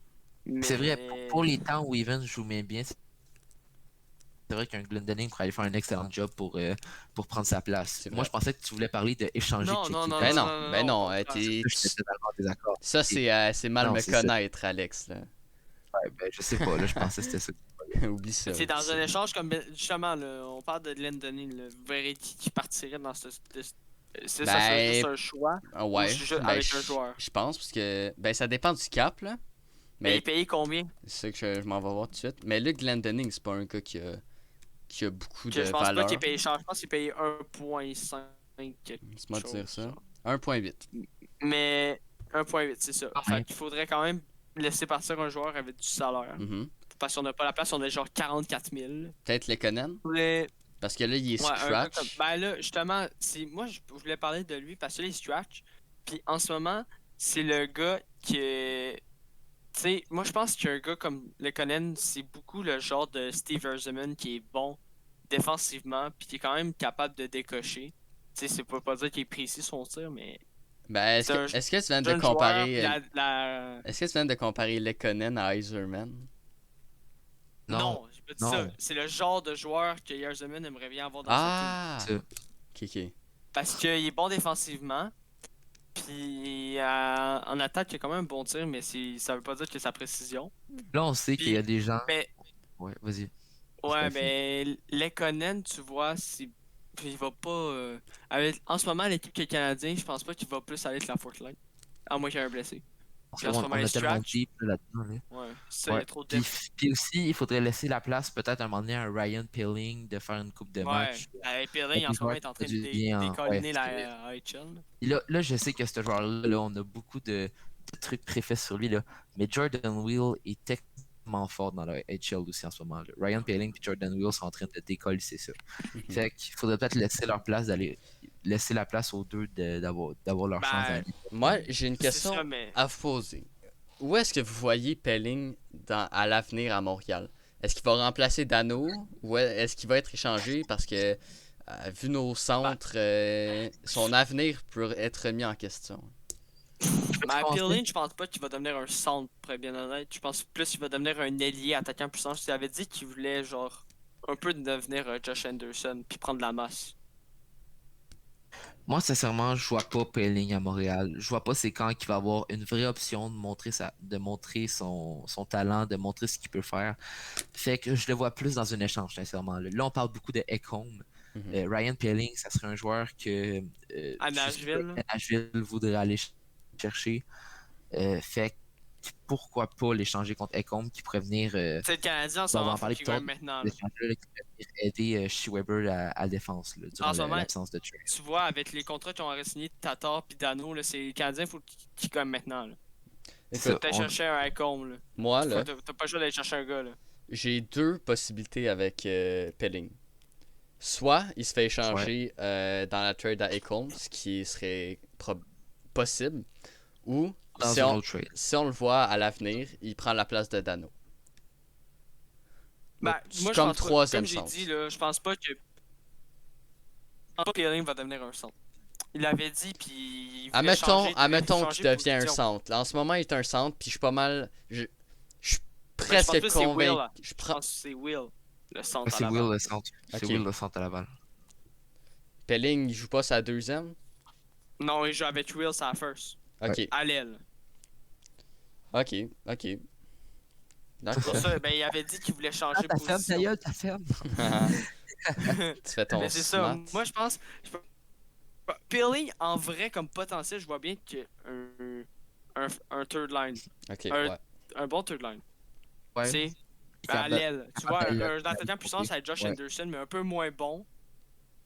C'est vrai, pour Mais les temps où Evans joue bien, c'est vrai qu'un Glendening pourrait aller faire un excellent job pour prendre sa place. C'est Moi, vrai. je pensais que tu voulais parler de échanger non, Jake non, non, Evans. Ben non, non, non, non, ben non, au non. contraire. Ça, j'étais totalement en désaccord. Ça, c'est mal Non, me c'est ça. connaître, Alex. Là. Ouais, ben, je sais pas, là, je pensais que c'était ça. Oublie ça. C'est oublie dans ça. un échange comme justement, là, on parle de Glendening, là, vous verrez qui partirait dans ça serait juste Ben, un choix ah ou ouais, juste ben, avec un joueur. je pense, parce que ben, ça dépend du cap, là. Mais il est Mais payé combien? c'est ça que je m'en vais voir tout de suite. Mais Luke Glendening, c'est pas un gars qui a beaucoup de Que je pense pas qu'il est valeur. payé cher, je pense qu'il est payé 1.5 quelque Laisse-moi te dire chose. ça. Genre. 1.8. Mais 1.8, c'est ça. Ah, Fait ouais. qu'il faudrait quand même laisser partir un joueur avec du salaire. Mhm. Parce qu'on n'a pas la place, on est genre 44 000. Peut-être Lekonen, Mais, parce que là, il est ouais, un gars comme. scratch. Ben là, justement, moi je voulais parler de lui parce que là, il est stretch. Puis en ce moment, c'est le gars qui est. Tu sais, moi je pense qu'un gars comme Lekonen, c'est beaucoup le genre de Steve Yzerman qui est bon défensivement, puis qui est quand même capable de décocher. Tu sais, c'est pas dire qu'il est précis son tir, mais Ben, c'est un est-ce que tu viens de jeune joueur. comparer... Puis la... Est-ce que tu viens de comparer Lekonen à Iserman? Non, Non, j'ai pas dit non. ça. C'est le genre de joueur que Yzerman aimerait bien avoir dans Ah! Ça. Ok, ok. parce qu'il est bon défensivement. Puis en attaque, il a quand même un bon tir, mais ça veut pas dire que sa précision. Là, on sait qu'il y a Puis, des gens. mais Ouais, vas-y. ouais, Laisse-moi finir. mais Lekonen, tu vois, il va pas. En ce moment, l'équipe qui est canadien, je pense pas qu'il va plus aller avec la Fort Line. À moins qu'il y ait un blessé. Parce Puis en ce qu'on moment, on il est a tellement stretch. deep là-dedans. Là. Ouais, ça, il y Ouais. a trop de Puis, depth. puis aussi, il faudrait laisser la place peut-être à un moment donné à un Ryan Peeling de faire une coupe de Ouais, match. Peeling, en Des ce moment, joueurs est en qui font train de du bien ouais. décolliner la AHL. Et là, je sais que ce joueur-là, là, on a beaucoup de trucs préfets sur lui, là. Mais Jordan Wheel est tellement fort dans la HL aussi en ce moment. Là. Ryan Peeling et Jordan Wheel sont en train de décoller, c'est ça. Fait qu'il faudrait peut-être laisser la place aux deux d'avoir leur chance Ben, à la Moi, j'ai une c'est question ça, mais. à vous poser. Où est-ce que vous voyez Pelling à l'avenir à Montréal? Est-ce qu'il va remplacer Dano ou est-ce qu'il va être échangé parce que, vu nos centres, son avenir peut être mis en question? Mais Peeling, je pense pas qu'il va devenir un centre, pour être bien honnête. Je pense plus qu'il va devenir un ailier attaquant puissant. Je t'avais dit qu'il voulait, genre, un peu devenir Josh Anderson, puis prendre la masse. Moi, sincèrement, je vois pas Pelling à Montréal. Je vois pas c'est quand qu'il va avoir une vraie option de montrer son talent, de montrer ce qu'il peut faire. Fait que je le vois plus dans un échange, sincèrement. Là, on parle beaucoup de Ekholm. Mhm. Ryan Pelling, ça serait un joueur que À je sais pas, Nashville. Nashville voudrait aller chercher. Fait que pourquoi pas l'échanger contre Ekholm qui pourrait venir. Tu sais, le Canadien, en ce On va moment, en faut parler qu'il plus tard. gagne maintenant. Là. L'échanger qui pourrait venir aider Shea à la défense là, durant En ce moment, l'absence de Trey. tu vois, avec les contrats qu'ils ont signé Tatar puis Dano, là, c'est le Canadien, faut qu'il gagne maintenant. Là. C'est Faut ça, que t'ailles chercher un Icon, là. Moi, là, T'as pas le choix d'aller chercher un gars, là. j'ai deux possibilités avec Pelling. Soit il se fait échanger dans la trade à Ekholm, ce qui serait possible, ou dans si un on, autre trade. si on le voit à l'avenir, il prend la place de Dano. Ben, moi, je Comme pense pas, troisième comme j'ai centre. dit, là, je pense pas que Peeling va devenir un centre. Il l'avait dit, puis il voulait changer Admettons qu'il de devient un position. centre. Là, en ce moment, il est un centre, puis je suis pas mal. Je suis Ben, je presque pense plus que c'est Will. convaincu. Là. Je pense que c'est Will, le centre Ah, à c'est la Will balle. le centre. C'est Ok. Will le centre à Laval. Pelling, il joue pas sa deuxième. Non, il joue avec Will, c'est la first. Ok. À l'aile. Ok, ok. D'accord. Pour ça, ben, il avait dit qu'il voulait changer de Ta ferme, ta position. gueule, ta ferme. Tu fais ton Mais c'est ça. smart. Moi, je pense. Peeling, en vrai, comme potentiel, je vois bien que un third line. Ok, Un, ouais. un bon third line. Ouais. C'est à Capable- l'aile. Tu vois, capable un de- attaquant puissance avec Josh Ouais. Anderson, mais un peu moins bon.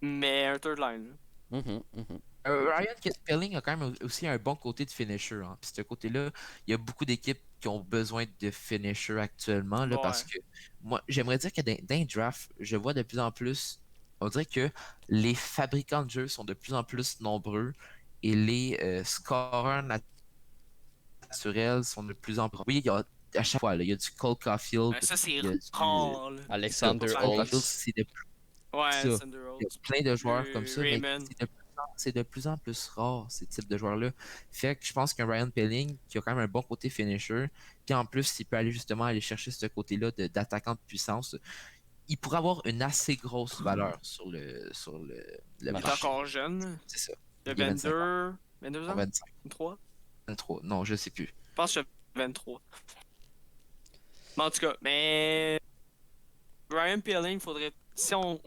Mais un third line. Mhm, mhm. Ryan Spelling a quand même aussi un bon côté de finisher. Hein. Puis ce côté-là, il y a beaucoup d'équipes qui ont besoin de finisher actuellement là, parce Ouais. que moi, j'aimerais dire que dans les drafts, je vois de plus en plus, on dirait que les fabricants de jeux sont de plus en plus nombreux et les scorers naturels sont de plus en plus. Oui, il y a à chaque fois, là, il y a du Cole Caulfield, Ça, c'est il y a du. rare, là. C'est ça, Alexander Cole Caulfield, Holtz. c'est de Ouais, ça. Thunder Il y a Rolls. plein de joueurs comme ça, mais Raymond. c'est de plus en plus rare, ces types de joueurs-là. Fait que je pense qu'un Ryan Pelling, qui a quand même un bon côté finisher, puis en plus, il peut aller justement aller chercher ce côté-là d'attaquant de puissance, il pourrait avoir une assez grosse valeur sur le Il est marché. encore jeune. C'est ça. Il a Il a 25 ans. 22 Non, ans? 25, 23? 23. Non, je sais plus. Je pense que j'ai 23. Mais en tout cas, mais Ryan Peeling, faudrait. Si on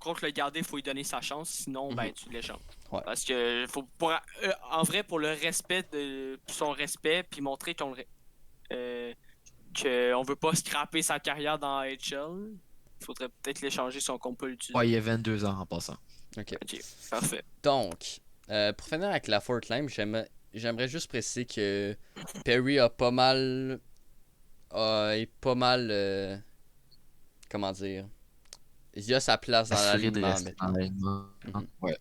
compte le garder, il faut lui donner sa chance. Sinon, ben, tu l'échanges. Ouais. Parce que, en vrai, pour le respect de son respect, puis montrer qu'on veut pas scraper sa carrière dans AHL, il faudrait peut-être l'échanger si on compte pas l'utiliser. Ouais, il a 22 ans en passant. Ok. Ok, parfait. Donc, pour finir avec la Fort Line, j'aimerais juste préciser que Perry a pas mal. Est pas mal. Comment dire. Il a sa place dans Assuré de l'alignement rester dans maintenant. l'alignement. Mhm. Ouais.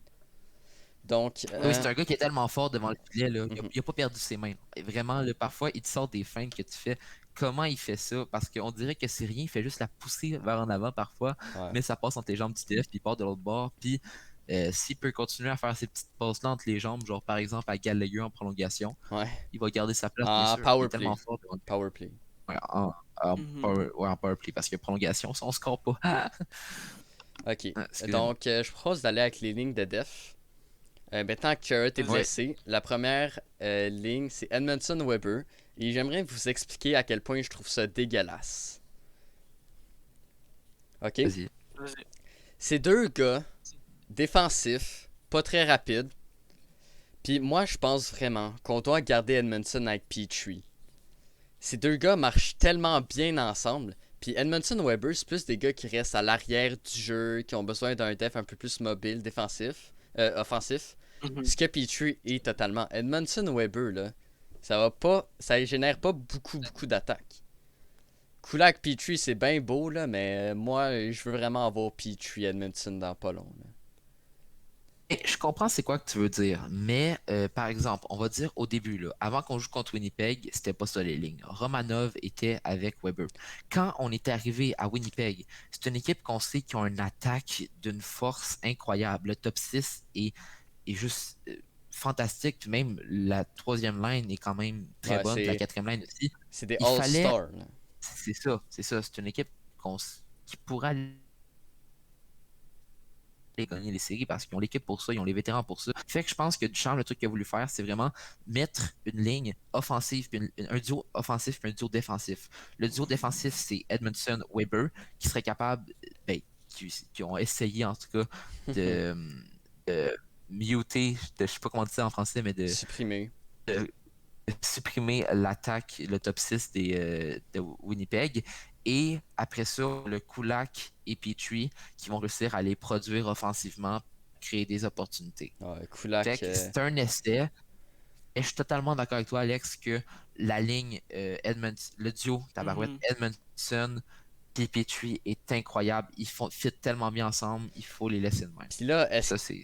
Donc, Oui, c'est un gars qui est tellement fort devant le filet, là. Mhm. Il a pas perdu ses mains. Et vraiment, là, parfois, il te sort des feintes que tu fais. Comment il fait ça? Parce qu'on dirait que c'est rien, il fait juste la pousser vers en avant parfois, Ouais. mais ça passe entre les jambes du def, puis il part de l'autre bord. Puis s'il peut continuer à faire ces petites passes-là entre les jambes, genre par exemple à Gallagher en prolongation, Ouais. il va garder sa place, bien En sûr. Il power est tellement play. fort devant le Power play. ouais, Mhm. en power play, parce que prolongation, ça, on score pas. Ok. Excusez-moi. Donc, je propose d'aller avec les lignes de def. Maintenant que Jarrett est Ouais. blessé, la première ligne, c'est Edmondson Weber. Et j'aimerais vous expliquer à quel point je trouve ça dégueulasse. Ok? Vas-y. Vas-y. C'est deux gars défensifs, pas très rapides. Puis moi, je pense vraiment qu'on doit garder Edmondson avec Petrie. Ces deux gars marchent tellement bien ensemble. Puis Edmondson Weber, c'est plus des gars qui restent à l'arrière du jeu, qui ont besoin d'un def un peu plus mobile, défensif, offensif. Mhm. Ce que Petrie est totalement. Edmondson Weber, là, ça génère pas beaucoup d'attaques. Kulak Petrie, c'est bien beau, là, mais moi, je veux vraiment avoir Petrie Edmondson dans pas long. Là. Je comprends c'est quoi que tu veux dire, mais par exemple, on va dire au début, là, avant qu'on joue contre Winnipeg, c'était pas ça les lignes. Romanov était avec Weber. Quand on est arrivé à Winnipeg, c'est une équipe qu'on sait qui a une attaque d'une force incroyable. Le top 6 est juste fantastique. Puis même la troisième line est quand même très Ouais, bonne, puis la quatrième line aussi. c'est des Il fallait, All-Stars. Là. c'est ça, c'est une équipe qui pourra gagner les séries parce qu'ils ont l'équipe pour ça, ils ont les vétérans pour ça. Fait que je pense que Duchamp, le truc qu'il a voulu faire, c'est vraiment mettre une ligne offensive, puis un duo offensif puis un duo défensif. Le duo défensif, c'est Edmondson-Weber, qui serait capable, ben, qui ont essayé en tout cas de muter, je sais pas comment dire ça en français, mais Supprimé. de supprimer l'attaque, le top 6 de Winnipeg. Et après ça, le Kulak et Petrie qui vont réussir à les produire offensivement, créer des opportunités. Ouais, Kulak. Fait que c'est un essai. Et je suis totalement d'accord avec toi, Alex, que la ligne le duo Tabarouette, Mhm. Edmondson et Petrie est incroyable. Ils fit tellement bien ensemble, il faut les laisser de même. Puis là, Ça, c'est.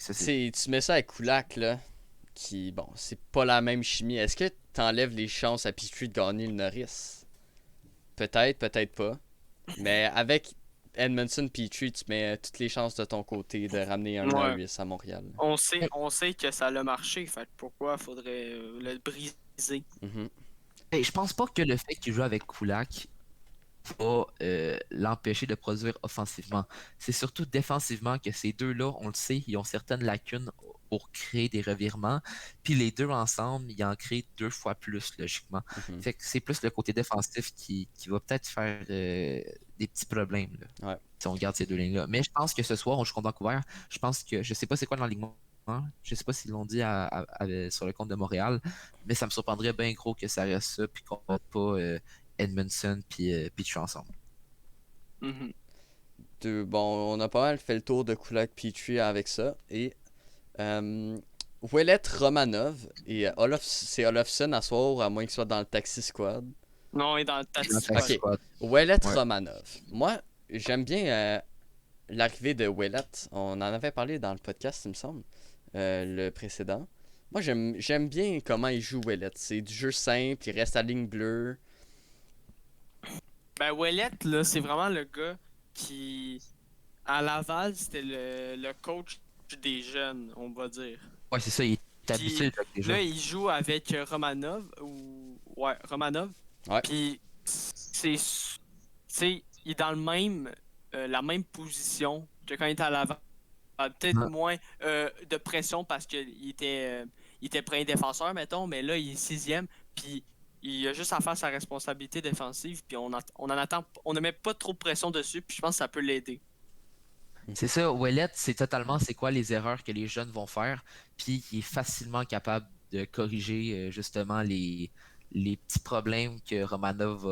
tu mets ça avec Kulak, là, qui, bon, c'est pas la même chimie. Est-ce que t'enlèves les chances à Petrie de gagner le Norris? Peut-être, peut-être pas. Mais avec Edmondson Petrie, tu mets toutes les chances de ton côté de ramener un Ouais. Norris à Montréal. On sait que ça a marché, fait que pourquoi faudrait le briser? Mhm. Hey, je pense pas que le fait qu'il joue avec Kulak va l'empêcher de produire offensivement. C'est surtout défensivement que ces deux-là, on le sait, ils ont certaines lacunes pour créer des revirements. Puis les deux ensemble, ils en créent 2 fois plus, logiquement. Mhm. Fait que c'est plus le côté défensif qui va peut-être faire des petits problèmes là, Ouais. si on garde ces deux lignes-là. Mais je pense que ce soir, on joue contre Vancouver. Je pense que je sais pas c'est quoi dans l'alignement. Je sais pas s'ils l'ont dit sur le compte de Montréal, mais ça me surprendrait bien gros que ça reste ça, puis qu'on mette pas Edmondson puis Petrie ensemble. Mhm. Bon, on a pas mal fait le tour de Kulak Petrie avec ça. Et Ouellet Romanov et c'est Olofsson à soir, à moins qu'il soit dans le Taxi Squad. Non, il est dans le Dans le taxi. Taxi Ok. Squad. Ouellet Ouais. Romanov. Moi, j'aime bien l'arrivée de Ouellet. On en avait parlé dans le podcast, il me semble, le précédent. Moi, j'aime bien comment il joue Ouellet. C'est du jeu simple, il reste à ligne bleue. Ben, Ouellet, là, c'est vraiment le gars qui, à Laval, c'était le coach des jeunes, on va dire. Ouais, c'est ça, il est habitué Puis avec les là, jeunes. il joue avec Romanov, ou... Ouais, Romanov. Ouais. Puis, il est dans la même position que quand il était à Laval. Peut-être Ouais. moins de pression parce qu'il était premier défenseur, mettons, mais là, il est 6e, puis il a juste à faire sa responsabilité défensive, puis on ne met pas trop de pression dessus, puis je pense que ça peut l'aider. C'est ça, Ouellet, c'est totalement c'est quoi les erreurs que les jeunes vont faire, puis il est facilement capable de corriger justement les petits problèmes que Romanov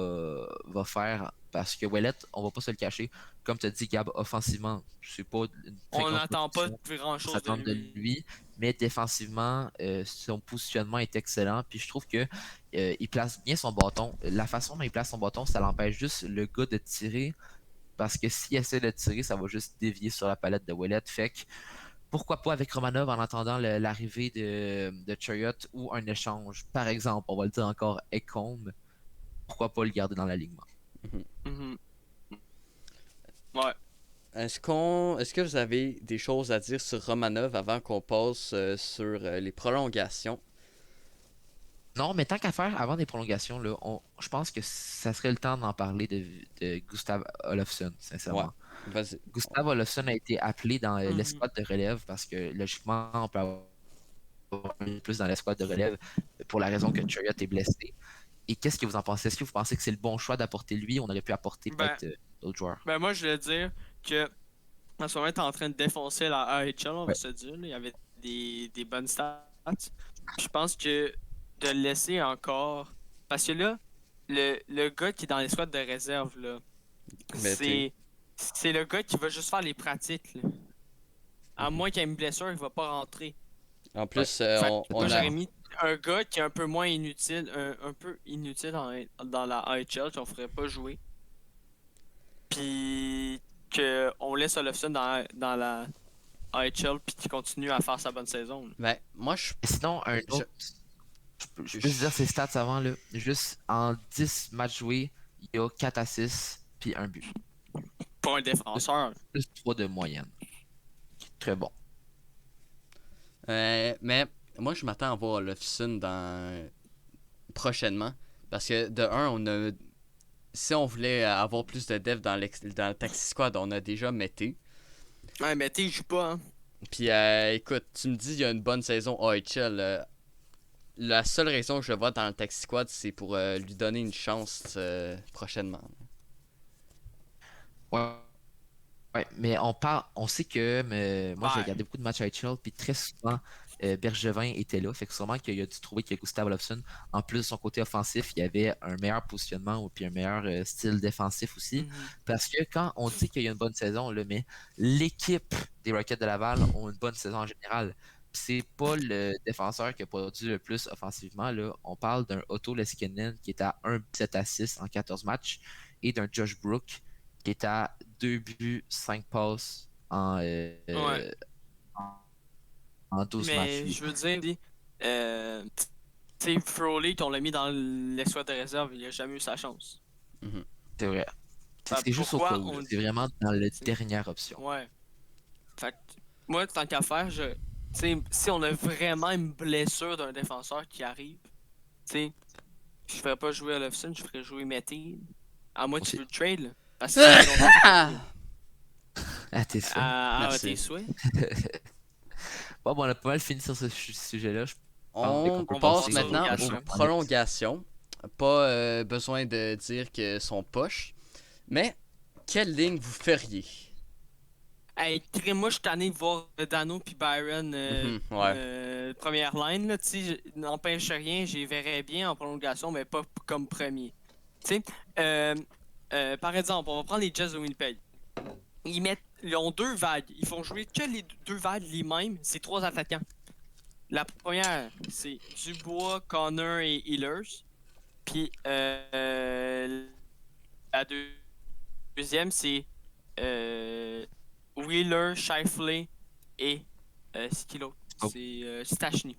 va faire, parce que Ouellet, on va pas se le cacher, comme tu as dit, Gab, offensivement, c'est pas une très On grosse n'attend pas production grand-chose de s'attendre de lui. lui, mais défensivement, son positionnement est excellent, puis je trouve que il place bien son bâton. La façon dont il place son bâton, ça l'empêche juste le gars de tirer, parce que s'il essaie de tirer, ça va juste dévier sur la palette de Ouellet. Fait que pourquoi pas avec Romanov en attendant l'arrivée de Chariot ou un échange. Par exemple, on va le dire encore, Ekholm. Pourquoi pas le garder dans l'alignement? Mhm. Ouais. Est-ce que vous avez des choses à dire sur Romanov avant qu'on passe sur les prolongations? Non, mais tant qu'à faire, avant des prolongations, là, je pense que ça serait le temps d'en parler de Gustav Olofsson, Ouais, sincèrement. vas-y. Gustav Olofsson a été appelé dans Mhm. l'escouade de relève parce que logiquement, on peut avoir plus dans l'escouade de relève pour la raison que Chariot est blessé. Et qu'est-ce que vous en pensez? Est-ce que vous pensez que c'est le bon choix d'apporter lui? On aurait pu apporter Ben, peut-être d'autres joueurs. ben moi, je voulais dire que en ce moment, il est en train de défoncer la AHL, on va Ouais. se dire. Là. Il y avait des bonnes stats. Je pense que de le laisser encore. Parce que là, le gars qui est dans les squads de réserve, là, Mais t'es- c'est le gars qui va juste faire les pratiques. Là. À Mhm. moins qu'il y ait une blessure, il va pas rentrer. En plus, Fait que on moi, a. j'aurais mis un gars qui est un peu moins inutile, un peu inutile dans la AHL, qu'on ferait pas jouer. Puis qu'on laisse Olofsson dans la AHL, puis qu'il continue à faire sa bonne saison. Là. Ben, moi, Sinon, un je- autre. Je peux te dire ses stats avant, là. Juste en 10 matchs joués, il y a 4 assists, puis un but. Pour un défenseur. Plus 3 de moyenne. Très bon. mais moi, je m'attends à voir Olofsson prochainement. Parce que, de un, si on voulait avoir plus de depth dans le Taxi Squad, on a déjà Mété. Ouais, mais il joue pas, hein. Puis, écoute, tu me dis il y a une bonne saison AHL. La seule raison que je vois dans le Taxi Squad, c'est pour lui donner une chance prochainement. Ouais. Ouais, mais on sait que moi j'ai Ouais. regardé beaucoup de matchs à HL, puis très souvent Bergevin était là, fait que sûrement qu'il a dû trouver que Gustav Olofsson, en plus de son côté offensif, il y avait un meilleur positionnement ou puis un meilleur style défensif aussi. Mhm. Parce que quand on dit qu'il y a une bonne saison, là, mais l'équipe des Rockets de Laval ont une bonne saison en général. Puis c'est pas le défenseur qui a produit le plus offensivement. Là. On parle d'un Otto Leskinen qui est à 1,7 à 6 en 14 matchs et d'un Josh Brook qui est à 2 buts, 5 passes Ouais. en 12 matchs. Mais je veux dire, tu sais, Froley, qu'on l'a mis dans l'escouade de réserve, il a jamais eu sa chance. C'est vrai. Fait C'est juste au pourquoi cas où. on C'est vraiment dans la dit- dernière option. Ouais. Fait que, moi, tant qu'à faire, tu sais, si on a vraiment une blessure d'un défenseur qui arrive, tu sais, je ferais pas jouer à Olofsson, je ferais jouer Mété. À moins que tu Aussi. veux le trade, là. Parce que ça fait longtemps que Ah, t'es sûr? à Merci. tes souhaits. Bon, on a pas mal fini sur ce sujet-là. On peut passe passer maintenant aux aux prolongations. Pas besoin de dire que sont poches. Mais quelle ligne vous feriez? Hey, moi, je suis tanné de voir Dano puis Byron Ouais. première line. Là, n'empêche rien, j'y verrais bien en prolongation, mais pas comme premier. Tu sais, par exemple, on va prendre les Jets de Winnipeg. Ils ont 2 vagues. Ils font jouer que les 2 vagues les mêmes. C'est 3 attaquants. La première, c'est Dubois, Connor et Healers. Puis la deuxième, c'est Wheeler, Shifley et c'est qui l'autre? C'est Stachny.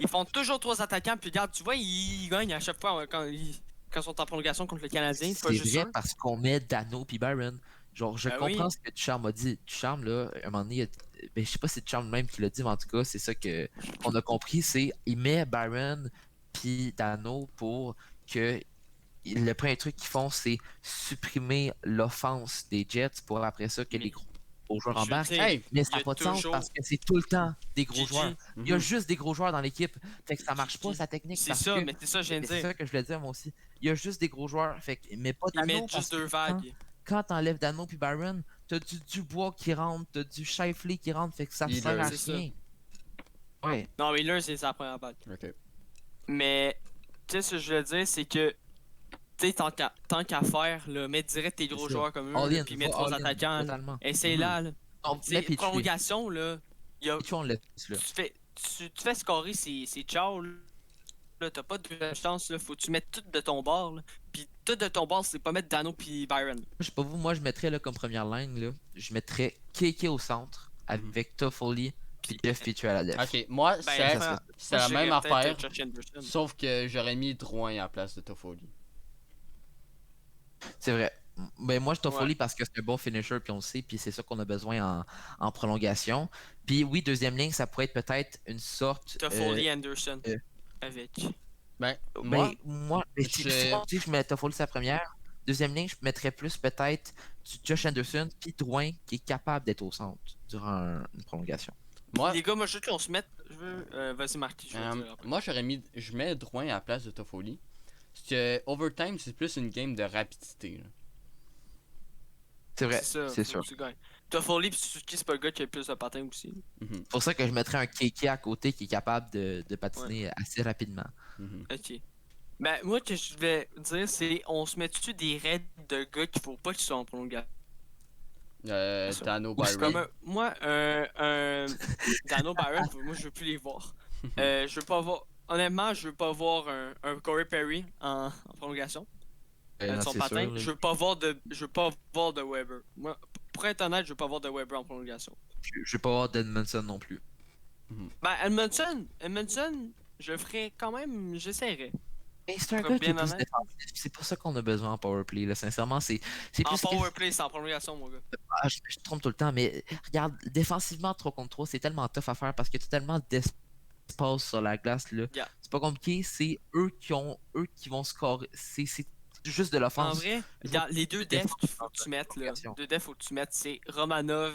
Ils font toujours 3 attaquants, puis regarde, tu vois, ils gagnent à chaque fois quand ils sont en prolongation contre le Canadien. C'est vrai parce qu'on met Dano puis Byron. Genre, je comprends ce que Ducharme a dit. Ducharme, là, à un moment donné, je sais pas si c'est Ducharme même qui l'a dit, mais en tout cas, c'est ça qu'on a compris, c'est il met Byron puis Dano pour que le premier truc qu'ils font, c'est supprimer l'offense des Jets pour après ça que les gros joueurs embarquent. Mais ça n'a pas de sens parce que c'est tout le temps des gros joueurs. Il y a juste des gros joueurs dans l'équipe. Fait que ça marche pas sa technique. C'est ça, mais c'est ça que je viens de dire. C'est ça que je voulais dire moi aussi. Il y a juste des gros joueurs. Fait que, mais pas Dano. Ils mettent juste 2 vagues. Quand t'enlèves Dano puis Byron, t'as du Dubois qui rentre, t'as du Shifley qui rentre, fait que ça sert à rien. Ouais. Non, mais là, c'est sa première vague. Ok. Mais, tu sais, ce que je veux dire, c'est que, tu sais, tant qu'à faire, là, mettre direct tes gros joueurs comme eux, puis mettre 3 attaquants, essaye-là. Prolongation, là, tu fais scorer, c'est ciao, là, t'as pas de chance, là, faut que tu mettes tout de ton bord, là. Puis tout de ton bord, c'est pas mettre Dano puis Byron. Je sais pas vous, moi je mettrais là, comme première ligne, là, je mettrais KK au centre avec Toffoli puis Jeff Petrie à la def. Ok, moi c'est la même affaire, sauf que j'aurais mis Drouin à la place de Toffoli. C'est vrai. Ben moi je Toffoli parce que c'est un bon finisher puis on le sait puis c'est ça qu'on a besoin en prolongation. Puis oui, deuxième ligne, ça pourrait être peut-être une sorte Toffoli Anderson avec. Moi, je mets Toffoli sa première. Deuxième ligne, je mettrais plus peut-être du Josh Anderson puis Drouin qui est capable d'être au centre durant une prolongation. Les gars, moi je veux qu'on se mette. Vas-y Marty, moi je mets Drouin à la place de Toffoli. Parce que Overtime, c'est plus une game de rapidité. Là. C'est vrai, c'est sûr. Toffoli pis Suzuki, c'est pas le gars qui a le plus de patin aussi. C'est pour ça que je mettrais un KK à côté qui est capable de patiner assez rapidement. Ok. Ben, moi, ce que je vais dire, c'est on se met-tu des raids de gars qu'il faut pas qu'ils soient en prolongation? Dano Byron. Moi, Dano Byron, moi, je veux plus les voir. Je veux pas voir. Honnêtement, je veux pas voir un Corey Perry en prolongation. Son patin. Sûr, je veux pas voir de Weber. Moi, pour être honnête, je veux pas voir de Weber en prolongation. Je veux pas voir d'Edmondson non plus. Ben, Edmondson, je ferais quand même, j'essaierais. Mais c'est un gars qui est plus défensif. C'est pour ça qu'on a besoin en powerplay. Là. Sincèrement, c'est plus. En powerplay, c'est en prolongation, mon gars. Je trompe tout le temps, mais regarde, défensivement, 3 contre 3, c'est tellement tough à faire parce que tu as tellement d'espace sur la glace. Là. C'est pas compliqué, c'est eux qui vont scorer. C'est juste de l'offense. En vrai, regarde, les 2 defs qu'il faut que tu mettes, là. 2 defs faut que tu mettes, c'est Romanov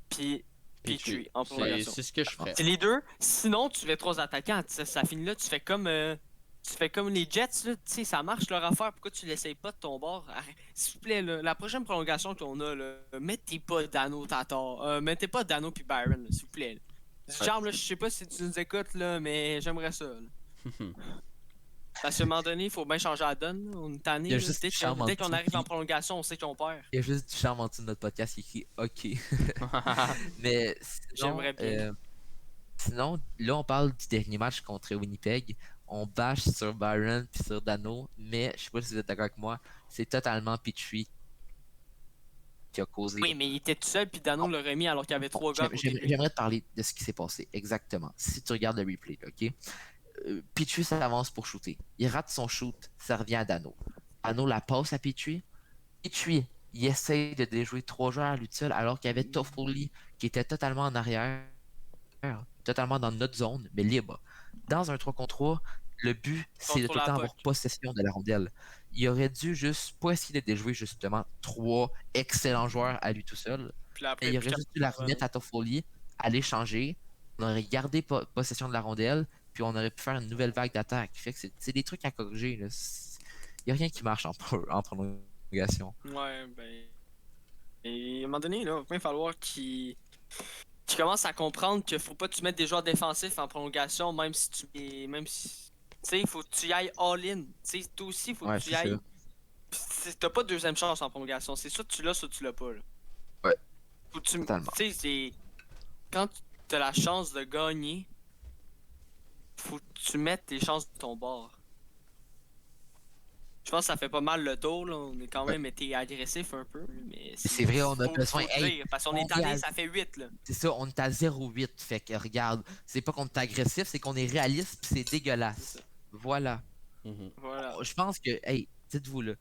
puis Petrie en prolongation. C'est ce que je ferais. C'est les 2. Sinon, tu fais 3 attaquants. Ça finit là, tu fais comme les Jets, là, tu sais, ça marche leur affaire. Pourquoi tu l'essayes pas de ton bord? S'il vous plaît, là, la prochaine prolongation qu'on a, là, mettez pas Dano Tatar. Mettez pas Dano puis Byron, s'il vous plaît. Charme, là, je sais pas si tu nous écoutes, là, mais j'aimerais ça. Parce qu'à un moment donné, il faut bien changer la donne. On est tanné. Dès qu'on arrive en prolongation, on sait qu'on perd. Il y a juste du charme en dessous de notre podcast qui écrit OK. Mais j'aimerais bien. Sinon, là, on parle du dernier match contre Winnipeg. On bâche sur Byron puis sur Dano, mais je sais pas si vous êtes d'accord avec moi, c'est totalement Petrie qui a causé. Oui, mais il était tout seul puis Dano l'a remis alors qu'il y avait 3 gars. J'aimerais te parler de ce qui s'est passé exactement. Si tu regardes le replay, ok? Petrie s'avance pour shooter. Il rate son shoot, ça revient à Dano. Dano la passe à Petrie. Petrie, il essaye de déjouer 3 joueurs à lui seul alors qu'il y avait Toffoli qui était totalement en arrière, totalement dans notre zone, mais libre. Dans un 3 contre 3, le but, c'est de tout le temps avoir possession de la rondelle. Il aurait dû juste pas essayer de déjouer justement 3 excellents joueurs à lui tout seul. Et il aurait juste dû la remettre à Toffoli, aller changer, on aurait gardé possession de la rondelle, puis on aurait pu faire une nouvelle vague d'attaque. Fait que c'est des trucs à corriger. Il n'y a rien qui marche en prolongation. Ouais, ben. Et à un moment donné, là, il va falloir qu'il commence à comprendre qu'il faut pas que tu mettes des joueurs défensifs en prolongation, même si même si. Tu sais, il faut que tu y ailles all-in. Tu sais, toi aussi, il faut Ouais, que tu y c'est ailles. ça. T'as pas de deuxième chance en prolongation. C'est soit tu l'as, soit tu l'as pas. Là. Ouais, Faut que tu totalement. sais, c'est. Quand tu as la chance de gagner, faut que tu mettes les chances de ton bord. Je pense que ça fait pas mal le tour, là. On est quand même été agressif un peu, mais C'est vrai, on a besoin. faut Hey, dire, parce qu'on on est allé, réalise- ça fait 8, là. c'est ça, on est à 0,8. Fait que regarde, c'est pas qu'on est agressif, c'est qu'on est réaliste pis c'est C'est dégueulasse. ça. Voilà. Mhm. Voilà. Je pense que, hey, dites-vous là,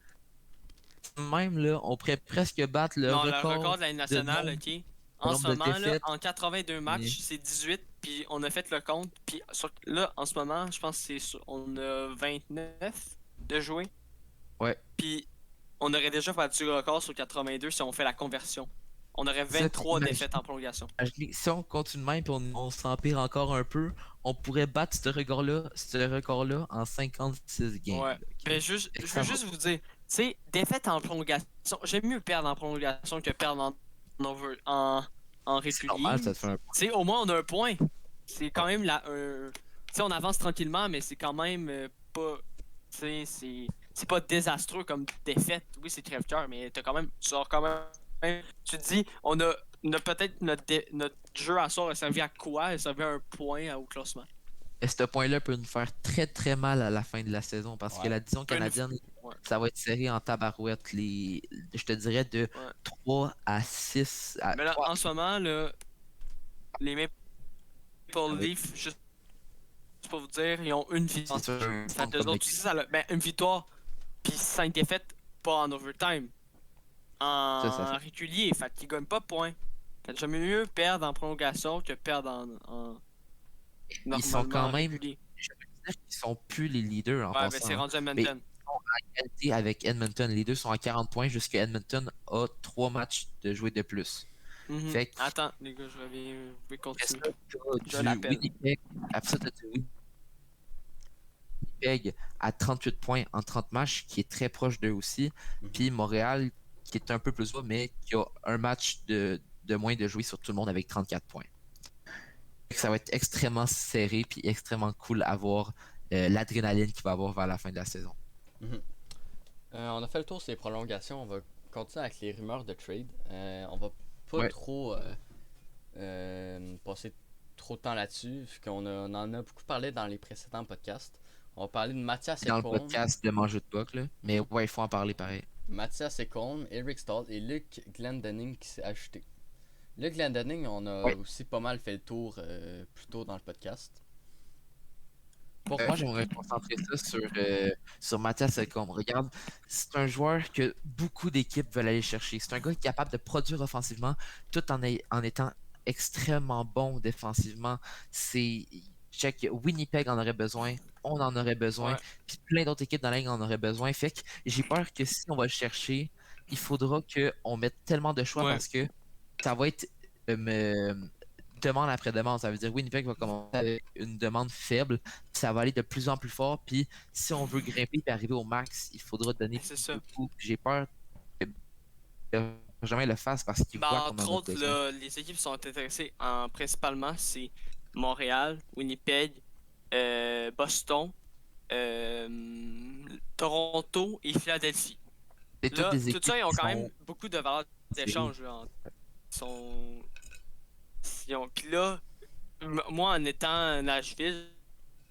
même là, on pourrait presque battre le Non, le record record de la Ligue de nationale, nombre, ok. de En ce nombre de moment, là, défaites. en 82 Mais matchs, c'est 18, puis on a fait le compte, puis là, en ce moment, je pense que on a 29 de jouer, ouais, puis on aurait déjà battu le record sur 82 si on fait la conversion. On aurait ça, 23 défaites en prolongation. si on continue de même et on s'empire encore un peu, on pourrait battre ce record-là en 56 games. Ouais. Là, ok? Ben, Fait je que veux ça va. juste vous dire, tu sais, défaite en prolongation, j'aime mieux perdre en prolongation que perdre en C'est normal, régulier. ça te fait un Tu sais, au moins on a un point. C'est quand même tu sais, on avance tranquillement, mais c'est quand même pas. Tu sais, c'est pas désastreux comme défaite. Oui, c'est crève-cœur, mais t'as quand même. Tu sors quand même. Tu te dis, on a peut-être notre jeu à sort a servi à quoi? Il a servi à un point au classement. Et ce point-là peut nous faire très très mal à la fin de la saison parce que Ouais. la division Peut nous- canadienne, Ouais, ça va être serré en tabarouette. Je te dirais de ouais. 3 à 6 à Mais là, 3 en ce moment, là, les Maple avec Leafs, juste pour vous dire, ils ont une victoire. c'est sûr, un Fait monde eux comme autres aussi, ben, une victoire, puis 5 défaites, pas en overtime, ça en fait. régulier. Fait qu'ils gagnent pas de points. Fait que j'aime mieux perdre en prolongation que perdre Ils sont normalement quand en même, régulier. je veux dire qu'ils sont plus les leaders en Ouais, ben passant, c'est hein. rendu à Mais Edmonton. ils sont à égalité avec Edmonton. Les deux sont à 40 points jusqu'à Edmonton a 3 matchs de jouer de plus. Mhm. Fait que Attends, les gars, je reviens. Vous pouvez après ça, continuer. Je t'as du l'appelle. Winnipeg. Après ça, t'as du Winnipeg à 38 points en 30 matchs, qui est très proche d'eux aussi. Mhm. Puis Montréal, qui est un peu plus bas, mais qui a un match de moins de jouer sur tout le monde avec 34 points. Fait que ça va être extrêmement serré puis extrêmement cool à voir l'adrénaline qu'il va avoir vers la fin de la saison. Mhm. On a fait le tour sur les prolongations. On va continuer avec les rumeurs de trade. On va pas Ouais. trop passer trop de temps là-dessus, vu on en a beaucoup parlé dans les précédents podcasts. On va parler de Mathias Dans le Ekholm, podcast de Manger de Puck, là. Mais ouais, il faut en parler pareil. Eric Stahl et Luc Glendening qui s'est ajouté. Luc Glendening, on a Ouais. aussi pas mal fait le tour plus tôt dans le podcast. Moi, j'aimerais concentrer ça sur Mathias Ekholm. Regarde, c'est un joueur que beaucoup d'équipes veulent aller chercher. C'est un gars qui est capable de produire offensivement tout en étant extrêmement bon défensivement. Check, Winnipeg en aurait besoin, on en aurait besoin, Ouais. puis plein d'autres équipes dans la ligue en auraient besoin. Fait que j'ai peur que si on va le chercher, il faudra qu'on mette tellement de choix Ouais. parce que ça va être demande après demande. Ça veut dire Winnipeg va commencer avec une demande faible, puis ça va aller de plus en plus fort. Puis si on veut grimper et arriver au max, il faudra donner C'est ça. beaucoup. J'ai peur que jamais le fasse parce qu'il Ben, voit qu'on entre en a autres, besoin. là, les équipes qui sont intéressées principalement, c'est Montréal, Winnipeg, Boston, Toronto et Philadelphie. C'est toutes Là, des tout équipes ça, ils ont qui quand sont même beaucoup de valeur séries. d'échange. Puis là, moi, en étant à Nashville,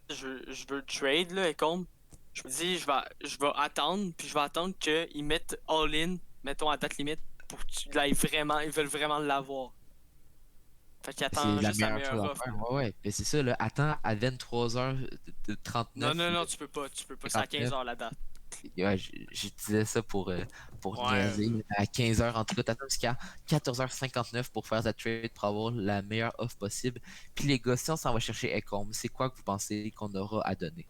je veux trade, là, et comme, je me dis, je vais attendre, puis je vais attendre qu'ils mettent all-in, mettons à date limite, pour qu'ils aillent vraiment, ils veulent vraiment l'avoir. Fait qu'ils C'est attendent la juste la meilleure chose meilleure à offre. faire. Là. Ouais, ouais. Mais c'est ça, là. Attends à 23h39. Non, tu peux pas, c'est à 15h la date. Ouais, je disais ça pour Ouais. niaiser. À 15h, en tout cas, t'attends jusqu'à 14h59 pour faire ta trade pour avoir la meilleure offre possible. Puis les gars, si on s'en va chercher Ekholm, c'est quoi que vous pensez qu'on aura à donner?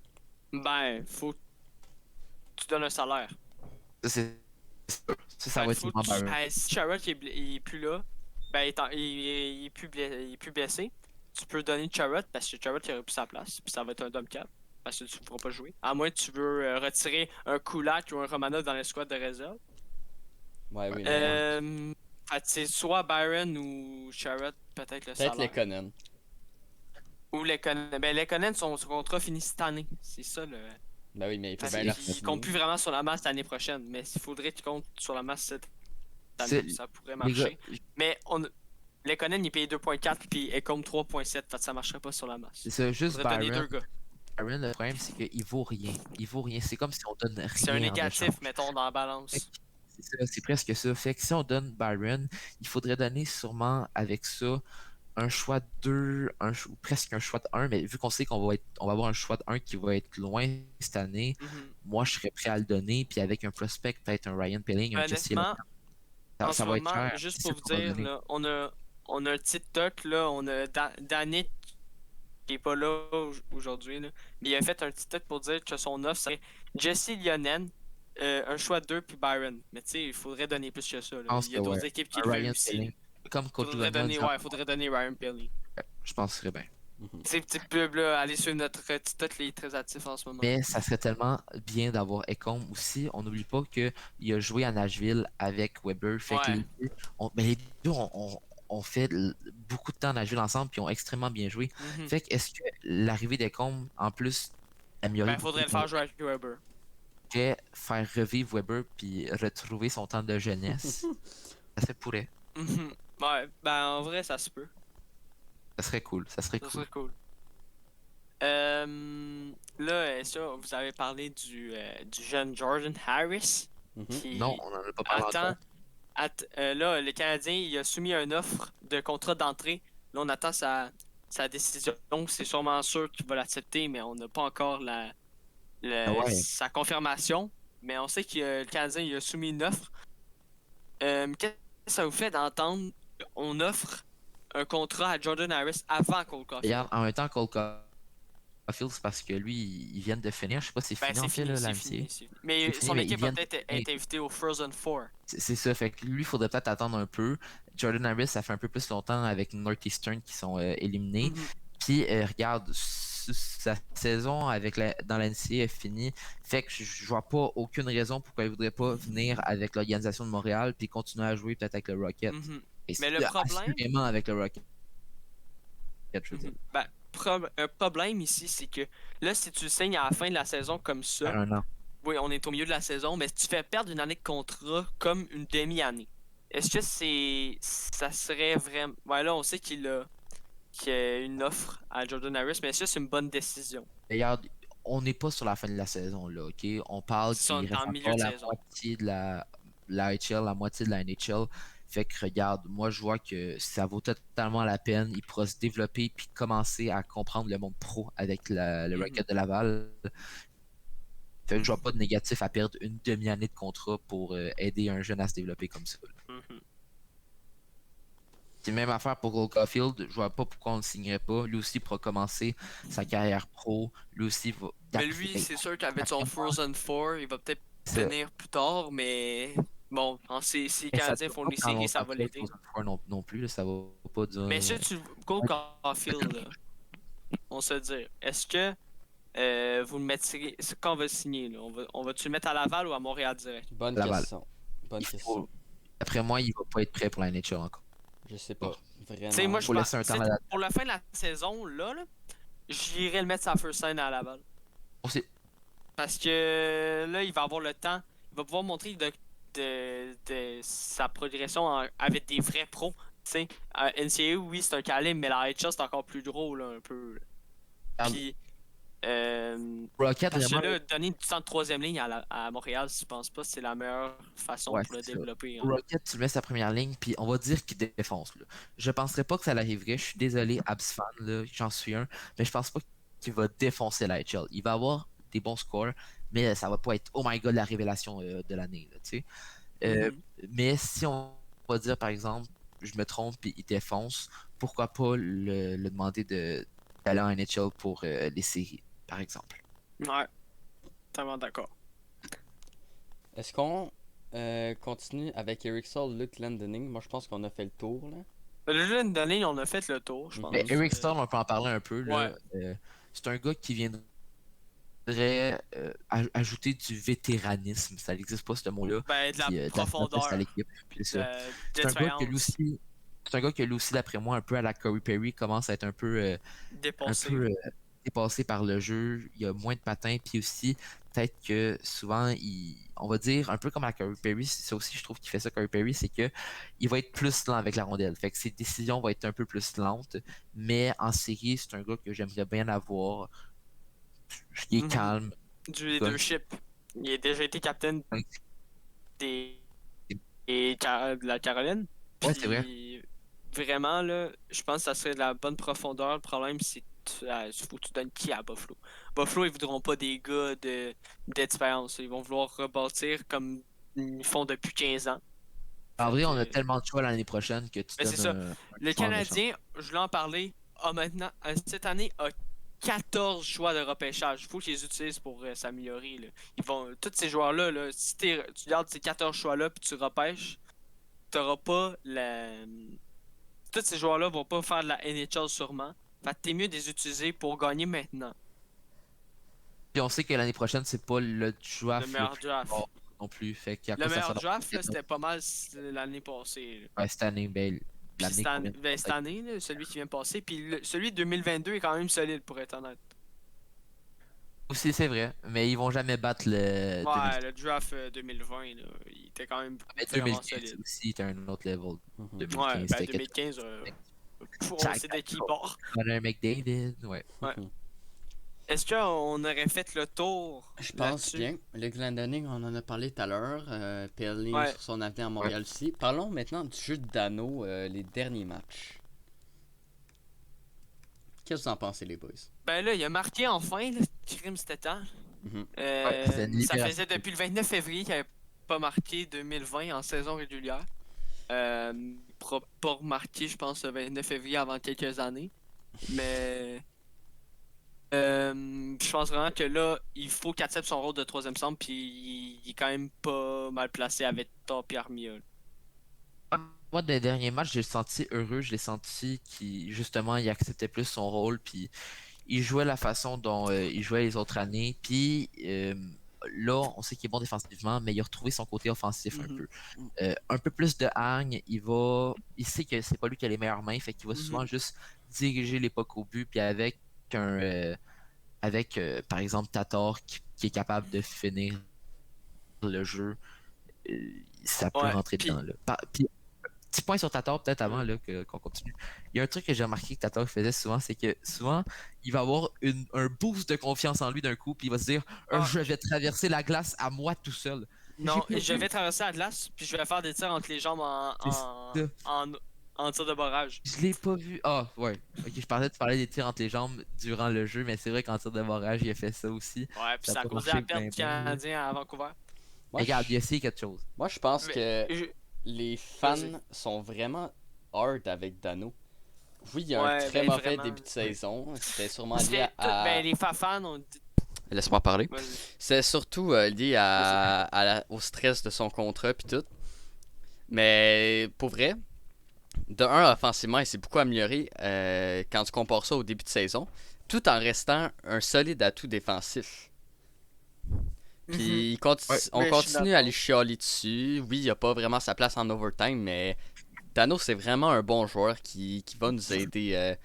Ben, faut que tu donnes un salaire. Ça, c'est sûr. Ça Ben, va être faut vraiment que barreur. si Sherrod il est plus là, ben il est plus blessé. tu peux donner Charrot parce que Charrot il aurait plus sa place, puis ça va être un dump cap parce que tu ne pourras pas jouer. À moins que tu veux retirer un Kulak ou un Romanov dans les squads de réserve. Ouais, oui, mais Fait que c'est soit Byron ou Charrot, peut-être le peut-être salaire. les Conan. Ou Lekonen. Ben, Lekonen, son contrat finit cette année. C'est ça le. Ben oui, mais il peut Fait bien qu'il compte plus vraiment sur la masse l'année prochaine. Mais il faudrait qu'il compte sur la masse cette C'est- année. Ça pourrait Les gars, marcher. Mais Lekonen, il paye 2.4 puis Ecom 3.7. Fait que ça marcherait pas sur la masse. c'est juste Faudrait donner deux Byron. gars. Byron, le problème, c'est qu'il vaut rien. Il vaut rien. C'est comme si on donne rien. C'est un en négatif, échange. mettons, dans la balance. C'est ça, c'est presque ça. Fait que si on donne Byron, il faudrait donner sûrement avec ça un choix de 2, ou presque un choix de 1, mais vu qu'on sait on va avoir un choix de 1 qui va être loin cette année, moi je serais prêt à le donner, puis avec un prospect, peut-être un Ryan Pelling, un Jesse Honnêtement, en ce ça va être moment, cher. juste C'est pour ça vous qu'on va dire, donner. là, on a un petit toc, là, on a Danit qui est pas là aujourd'hui, là, mais il a fait un petit toc pour dire que son offre serait Jesse Lionen, un choix de 2 puis Byron. Mais tu sais, il faudrait donner plus que ça. Là. Je pense Il y a que d'autres ouais. équipes qui Un le veulent Ryan aussi. Pelling, comme Coach Faudrait donner, Duhamel, faudrait donner Ryan Pelling. je pense que ce serait bien. Ces petits pubs là, allez sur notre TikTok, il est très actif en ce moment. Mais ça serait tellement bien d'avoir Ecom aussi. On n'oublie pas qu'il a joué à Nashville avec Weber. Fait que Ouais. les deux ont fait beaucoup de temps à Nashville ensemble puis ont extrêmement bien joué. Mhm. Fait que est-ce que l'arrivée d'Ecom, en plus, améliorer Ben, faudrait le faire jouer avec Weber. faire revivre Weber puis retrouver son temps de jeunesse, ça se pourrait. Mhm. Ouais, ben en vrai, ça se peut. Ça serait cool. Ça serait Ça cool. serait cool. Là, ça, vous avez parlé du jeune Jordan Harris. Mhm. Qui Non, on n'en a pas parlé attend. encore. Là, le Canadien, il a soumis une offre de contrat d'entrée. Là, on attend sa décision. Donc, c'est sûrement sûr qu'il va l'accepter, mais on n'a pas encore Ouais. sa confirmation. Mais on sait que le Canadien, il a soumis une offre. Qu'est-ce que ça vous fait d'entendre qu'on offre un contrat à Jordan Harris avant Cole Caulfield? Regarde, en même temps, Cole Caulfield, c'est parce que lui, ils viennent de finir. Je sais pas si c'est Ben, fini en c'est fait, fini, là, c'est l'AMC. fini, c'est fini. Mais C'est fini, son mais équipe ils va viennent- peut-être être invitée au Frozen Four. C'est ça, fait que lui, il faudrait peut-être attendre un peu. Jordan Harris, ça fait un peu plus longtemps avec Northeastern qui sont éliminés. Mhm. Puis, regarde, sa saison dans la NCAA est finie. Fait que je vois pas aucune raison pourquoi il voudrait pas venir avec l'organisation de Montréal puis continuer à jouer peut-être avec le Rocket. Mhm. Et Mais le c'est problème- assurément avec le Rocket. Je veux dire, Mhm. Ben, un problème ici, c'est que là, si tu signes à la fin de la saison comme ça, faire un an. oui, on est au milieu de la saison, mais si tu fais perdre une année de contrat comme une demi-année, est-ce que ça serait vraiment. Ouais, là, on sait qu'il y a une offre à Jordan Harris, mais est-ce que c'est une bonne décision? Regarde, on n'est pas sur la fin de la saison, là, ok? On parle Ils sont qu'il en reste milieu encore de la saison. moitié de la HL, la moitié de la NHL. Fait que regarde, moi je vois que ça vaut totalement la peine. Il pourra se développer puis commencer à comprendre le monde pro avec le Rocket de Laval. Fait que je vois pas de négatif à perdre une demi-année de contrat pour aider un jeune à se développer comme ça. Mhm. C'est même affaire pour Cole Caulfield. Je vois pas pourquoi on le signerait pas. Lui aussi pourra commencer sa carrière pro. Lui aussi va. Mais lui, c'est sûr qu'avec son Frozen Four, il va peut-être venir plus tard, mais bon, si les Canadiens font les séries, ça va l'aider. Non plus, là, ça va pas durer. Mais si tu Cole Caulfield, là, on se dit, est-ce que vous le mettriez. Quand on va le signer, là, on va-tu le mettre à Laval ou à Montréal direct? Bonne Laval. question. Bonne Il faut- question. Après moi, il va pas être prêt pour la NHL encore. Je sais pas. Vraiment. Tu sais, moi, je Faut laisser un pense. temps à la- Pour la fin de la saison, là, j'irais le mettre sa first line à Laval. On sait- Parce que là, il va avoir le temps. Il va pouvoir montrer de sa progression avec des vrais pros. Tu sais, NCAA, oui, c'est un calibre, mais la HL, c'est encore plus gros, là, un peu. Là. Ah, Puis. Rocket, Parce que vraiment, là, donner du temps de troisième ligne à Montréal, je pense pas que c'est la meilleure façon Ouais, pour le c'est ça. développer. hein. Rocket, tu le mets sa première ligne, puis on va dire qu'il défonce. Là. Je penserais pas que ça l'arriverait. Je suis désolé, Abs fan, là, j'en suis un, mais je pense pas qu'il va défoncer la HL. Il va avoir des bons scores, mais ça va pas être oh my god la révélation de l'année. Là, tu sais. Mhm. Mais si on va dire par exemple, je me trompe puis il défonce, pourquoi pas le demander d'aller en NHL pour les séries, par exemple. Ouais, totalement d'accord. Est-ce qu'on continue avec Eric Saul, Luke Glendening? Moi, je pense qu'on a fait le tour, là. Le jeu de ligne, on a fait le tour, je pense. Mais Eric Stone, on peut en parler un peu. Là. Ouais. C'est un gars qui viendrait ajouter du vétéranisme. Ça n'existe pas, ce mot-là. Ben, de la Puis, de la profondeur. sagesse à l'équipe. C'est ça. C'est un gars que lui D'expérience. aussi, c'est un gars que lui aussi, d'après moi, un peu à la Corey Perry, commence à être un peu Dépassé. dépassé par le jeu. Il y a moins de patins. Puis aussi, peut-être que souvent, on va dire, un peu comme à Corey Perry, ça aussi, je trouve qu'il fait ça, Corey Perry, c'est que il va être plus lent avec la rondelle. Fait que ses décisions vont être un peu plus lentes. Mais en série, c'est un gars que j'aimerais bien avoir. Il est Mhm. calme. Du leadership. Il a déjà été capitaine de la Caroline. Ouais, c'est vrai. Puis, vraiment, là, je pense que ça serait de la bonne profondeur. Le problème, c'est faut que tu donnes qui à Buffalo. Buffalo, ils voudront pas des gars d'expérience. Ils vont vouloir rebâtir comme ils font depuis 15 ans. En vrai, Fait on a que- tellement de choix l'année prochaine que tu Mais c'est ça. donnes Le choix en Canadien, je voulais en parler, maintenant, cette année, a 14 choix de repêchage. Il faut qu'ils les utilisent pour s'améliorer. Là. Tous ces joueurs-là, là, si tu gardes ces 14 choix-là puis tu repêches, t'auras pas la. Tous ces joueurs-là vont pas faire de la NHL sûrement. Fait que t'es mieux de les utiliser pour gagner maintenant. Puis on sait que l'année prochaine, c'est pas le draft Le meilleur plus draft. fort non plus. Fait qu'à Le quoi ça meilleur sert draft, là, c'était pas mal l'année passée. Là. Ouais, cette année, ben, Puis l'année qu'on vient de cette année, là, celui qui vient de passer. Puis celui de 2022 est quand même solide, pour être honnête. aussi, c'est vrai, mais ils vont jamais battre le Ouais, le draft 2020, là, il était quand même Mais vraiment 2015 solide. aussi, c'était un autre level. Mhm. 2015, Ouais, ben c'était 2015, on Jack sait de qui part. Connor McDavid, ouais. Ouais. Mhm. Est-ce qu'on aurait fait le tour Je pense là-dessus? bien. Le Glendening, on en a parlé tout à l'heure. Pelly Ouais. sur son avenir à Montréal aussi. Parlons maintenant du jeu de Dano, les derniers matchs. Qu'est-ce que vous en pensez, les boys? Ben là, il a marqué enfin, là, crime c'était temps. Mhm. Ouais, c'est une Ça libération. faisait depuis le 29 février qu'il n'avait pas marqué 2020 en saison régulière. Pas remarqué, je pense, le 29 février avant quelques années. Mais je pense vraiment que là, il faut qu'il accepte son rôle de troisième centre, puis il est quand même pas mal placé avec Top et Armia. Moi, dans les derniers matchs, je l'ai senti heureux, je l'ai senti qu'il, justement, il acceptait plus son rôle, puis il jouait la façon dont il jouait les autres années, puis là, on sait qu'il est bon défensivement, mais il a retrouvé son côté offensif un Mhm. peu. Un peu plus de hargne, il sait que c'est pas lui qui a les meilleures mains, fait qu'il va souvent juste diriger les pucks au but, puis par exemple, Tatar qui est capable de finir le jeu, ça peut Ouais, rentrer puis- dedans. Là. Puis, petit point sur Tatar, peut-être avant là, qu'on continue. Il y a un truc que j'ai remarqué que Tatar faisait souvent, c'est que souvent, il va avoir un boost de confiance en lui d'un coup, puis il va se dire je vais traverser la glace à moi tout seul. Non, J'ai pas je vu. vais traverser la glace, puis je vais faire des tirs entre les jambes C'est ça. en tir de barrage. Je l'ai pas vu. Ah, ouais. Ok, je parlais de parler des tirs entre les jambes durant le jeu, mais c'est vrai qu'en tir de barrage, il a fait ça aussi. Ouais, puis Ça a ça a pas causé marché la perte ben du ben, là. Canadien à Vancouver. Moi, Regarde, je... il a essayé quelque chose. Moi, je pense que Mais, les fans Vas-y. sont vraiment hard avec Dano. Oui, il y a un Ouais, très ben, mauvais vraiment. début de saison. C'était sûrement lié C'était à... ben, les fans ont dit. Laisse-moi parler. Vas-y. C'est surtout lié au stress de son contrat puis tout. Mais pour vrai, de un, offensivement, il s'est beaucoup amélioré quand tu compares ça au début de saison, tout en restant un solide atout défensif. Puis Ouais, on mais je suis continue à d'accord. lui chialer dessus. Oui, il a pas vraiment sa place en overtime, mais Dano, c'est vraiment un bon joueur qui va nous aider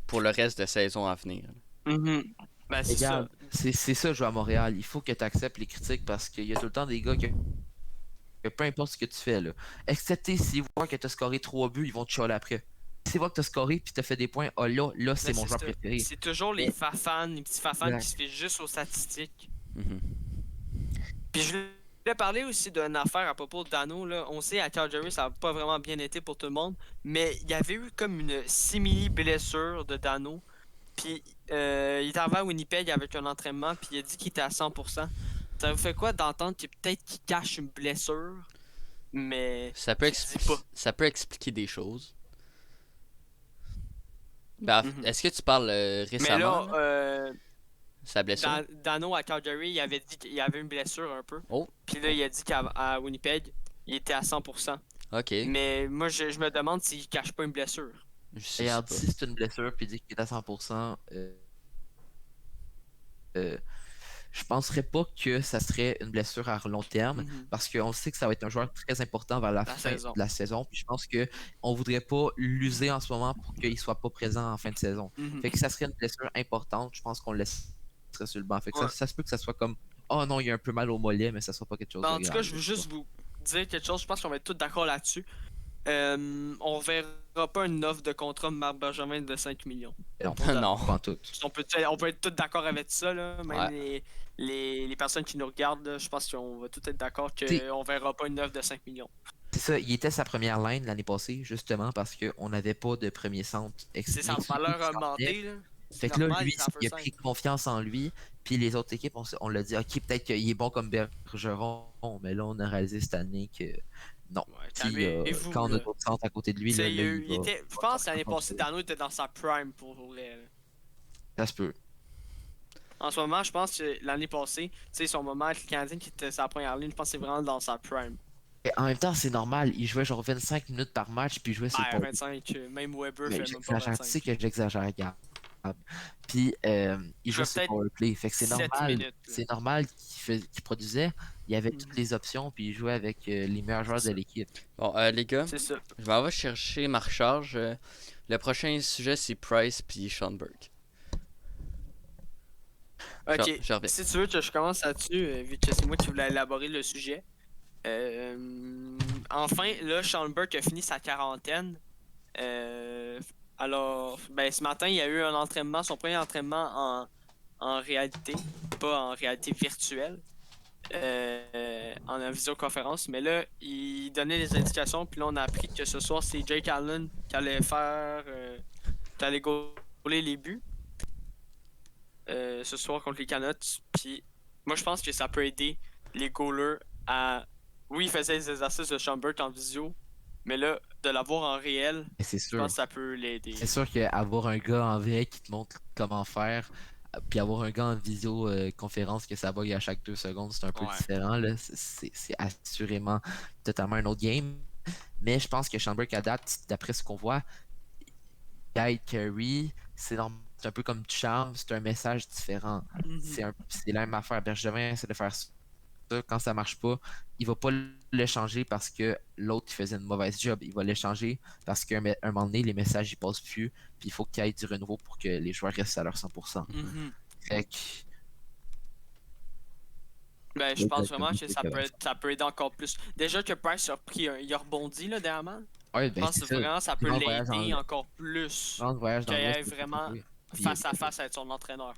pour le reste de saison à venir. Mhm. Ben, c'est ça. Regarde, c'est ça, jouer à Montréal. Il faut que tu acceptes les critiques parce qu'il y a tout le temps des gars que peu importe ce que tu fais, là. Excepté s'ils voient que tu as scoré 3 buts, ils vont te chialer après. S'ils voient que tu as scoré puis tu as fait des points, là, c'est Mais mon joueur ça. préféré. C'est toujours les fafans, les petits fafans Exact. qui se fait juste aux statistiques. Mhm. Puis je voulais parler aussi d'une affaire à propos de Dano. Là. On sait à Calgary, ça n'a pas vraiment bien été pour tout le monde. Mais il y avait eu comme une simili-blessure de Dano. Puis il est arrivé à Winnipeg avec un entraînement. Puis il a dit qu'il était à 100%. Ça vous fait quoi d'entendre qu'il peut-être qu'il cache une blessure? Mais Ça peut, je dis pas. ça peut expliquer des choses. Ben, Mhm. est-ce que tu parles Mais récemment, là, là, sa blessure? Dano à Calgary, il avait dit qu'il avait une blessure un peu. Oh. Puis là, il a dit qu'à Winnipeg, il était à 100%. Ok. Mais moi, je me demande s'il cache pas une blessure. Je sais Regarde, pas. si c'est une blessure puis il dit qu'il est à 100%, euh, je penserais pas que ça serait une blessure à long terme Mhm. parce qu'on sait que ça va être un joueur très important vers la La fin de saison. la saison. Puis je pense que on voudrait pas l'user en ce moment pour qu'il soit pas présent en fin de saison. Mhm. Fait que ça serait une blessure importante. Je pense qu'on le laisserait sur le banc. Fait que Ouais. ça se peut que ça soit comme oh non, il y a un peu mal au mollet, mais ça soit pas quelque chose Ben, de en tout cas, grave. je Là, veux je sais juste vous dire quelque chose. Je pense qu'on va être tous d'accord là-dessus. On verra pas une offre de contrat de Marc Bergevin de 5 millions. pas. Non, Non. pas en tout. On peut être tous d'accord avec ça, là. Même Ouais. les personnes qui nous regardent, là, je pense qu'on va tous être d'accord T'sais, qu'on verra pas une offre de 5 millions. c'est ça, il était sa première line l'année passée, justement parce qu'on n'avait pas de premier centre C'est sa équilibré valeur qui a s'en venait. augmenté, là. C'est Fait que là, normal, lui, il est en il a first line. pris confiance en lui. Puis les autres équipes, on l'a dit, ok, peut-être qu'il est bon comme Bergeron, mais là, on a réalisé cette année que non. Ouais, Puis calmez-vous, quand on a là. d'autres centres à côté de lui, là, C'est, là il il va. était, je pense que l'année passée, Dano était dans sa prime pour vrai, là. Ça se peut. En ce moment, je pense que l'année passée, tu sais, son moment avec le Canadien qui était sa première ligne, je pense que c'est vraiment dans sa prime. Et en même temps, c'est normal. Il jouait genre 25 minutes par match, puis il jouait sur le Ben, power. 25, même Weber Mais fait même pas j'exagère. Tu sais 25. que j'exagère, Gab. Puis il Il jouait jouait sur le peut-être power play. Fait que 7 minutes, là. c'est normal qu'il produisait. Il avait toutes Mhm. les options, puis il jouait avec les meilleurs joueurs C'est de ça. l'équipe. Bon, les gars, C'est ça. je m'en vais chercher ma recharge. Le prochain sujet, c'est Price puis Schoenberg. Ok, Je reviens. si tu veux que je commence là-dessus, vu que c'est moi qui voulais élaborer le sujet. Enfin, là, Schallenberg a fini sa quarantaine. Alors, ben, ce matin, il y a eu un entraînement, son premier entraînement en réalité, pas en réalité virtuelle, en visioconférence. Mais là, il donnait des indications, puis là, on a appris que ce soir, c'est Jake Allen qui allait faire, qui allait gauler les buts ce soir contre les Canucks. Puis moi, je pense que ça peut aider les goalers à. Oui, il faisait des exercices de Schomburg en visio, mais là, de l'avoir en réel, Et c'est je pense sûr. que ça peut l'aider. C'est sûr qu'avoir un gars en vrai qui te montre comment faire, puis avoir un gars en visio conférence que ça bug à chaque 2 secondes, c'est un peu Ouais. différent. Là. C'est assurément totalement un autre game. Mais je pense que Schamberg à date, d'après ce qu'on voit, Guy Carey, c'est un peu comme Charm, c'est un message différent. Mhm. C'est la même affaire. Bergevin, c'est de faire ça. Quand ça marche pas, il va pas l'échanger parce que l'autre faisait une mauvaise job. Il va l'échanger parce qu'à un moment donné, les messages ils passent plus. Puis il faut qu'il y ait du renouveau pour que les joueurs restent à leur 100%. Mhm. Fait que, Ben, je pense vraiment que ça peut aider encore plus. Déjà que Price a il a rebondi là, dernièrement. ouais, Je ben pense c'est que ça. vraiment ça peut Grand voyage dans l'aider encore plus grand voyage qu'il dans l'Ouest, ait c'est vraiment trouvé. Puis, face à face avec son entraîneur.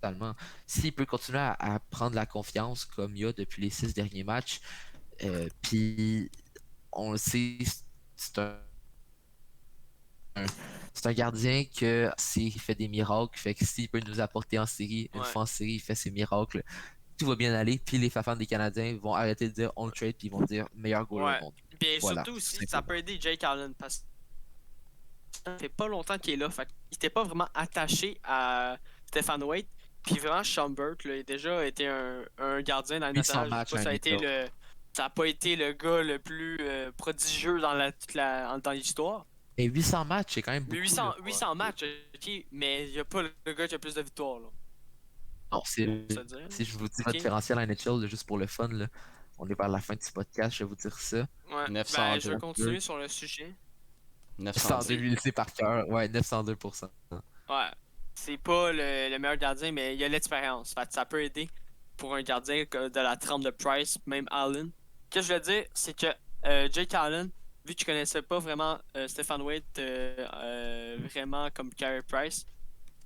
totalement. S'il peut continuer à prendre la confiance comme il a depuis les 6 derniers matchs, puis on le sait, c'est un, c'est un gardien que s'il fait des miracles, fait que s'il peut nous apporter en série, une Ouais. fois en série, il fait ses miracles, tout va bien aller, puis les fans des Canadiens vont arrêter de dire on le trade, puis ils vont dire meilleur goaler Ouais. au monde. Puis Voilà, surtout aussi, tout ça simplement. peut aider Jake Allen parce que ça fait pas longtemps qu'il est là. Fait qu'il était pas vraiment attaché à Stefan Waite. Puis vraiment, Schomburg, là, il a déjà été un gardien dans la 800 nationale. Je dis matchs pas, à ça a été NHL. ça a pas été le gars le plus prodigieux dans l'histoire. Et 800 matchs, c'est quand même Mais beaucoup. 800, Là. 800 matchs, ok, mais il n'y a pas le gars qui a plus de victoires, là. Non, Ça veut dire. si je vous dis Ok. le différentiel en NHL, là, juste pour le fun, là, on est vers la fin de ce podcast, je vais vous dire ça. Ouais. Ben, 902. je vais continuer sur le sujet. 902, 910. lui, c'est par cœur. Ouais, 902%. Ouais. C'est pas le meilleur gardien, mais il a l'expérience. Fait que ça peut aider pour un gardien de la trempe de Price, même Allen. Ce que je veux dire, c'est que Jake Allen, vu que tu connaissais pas vraiment Stefan Waite vraiment comme Carey Price,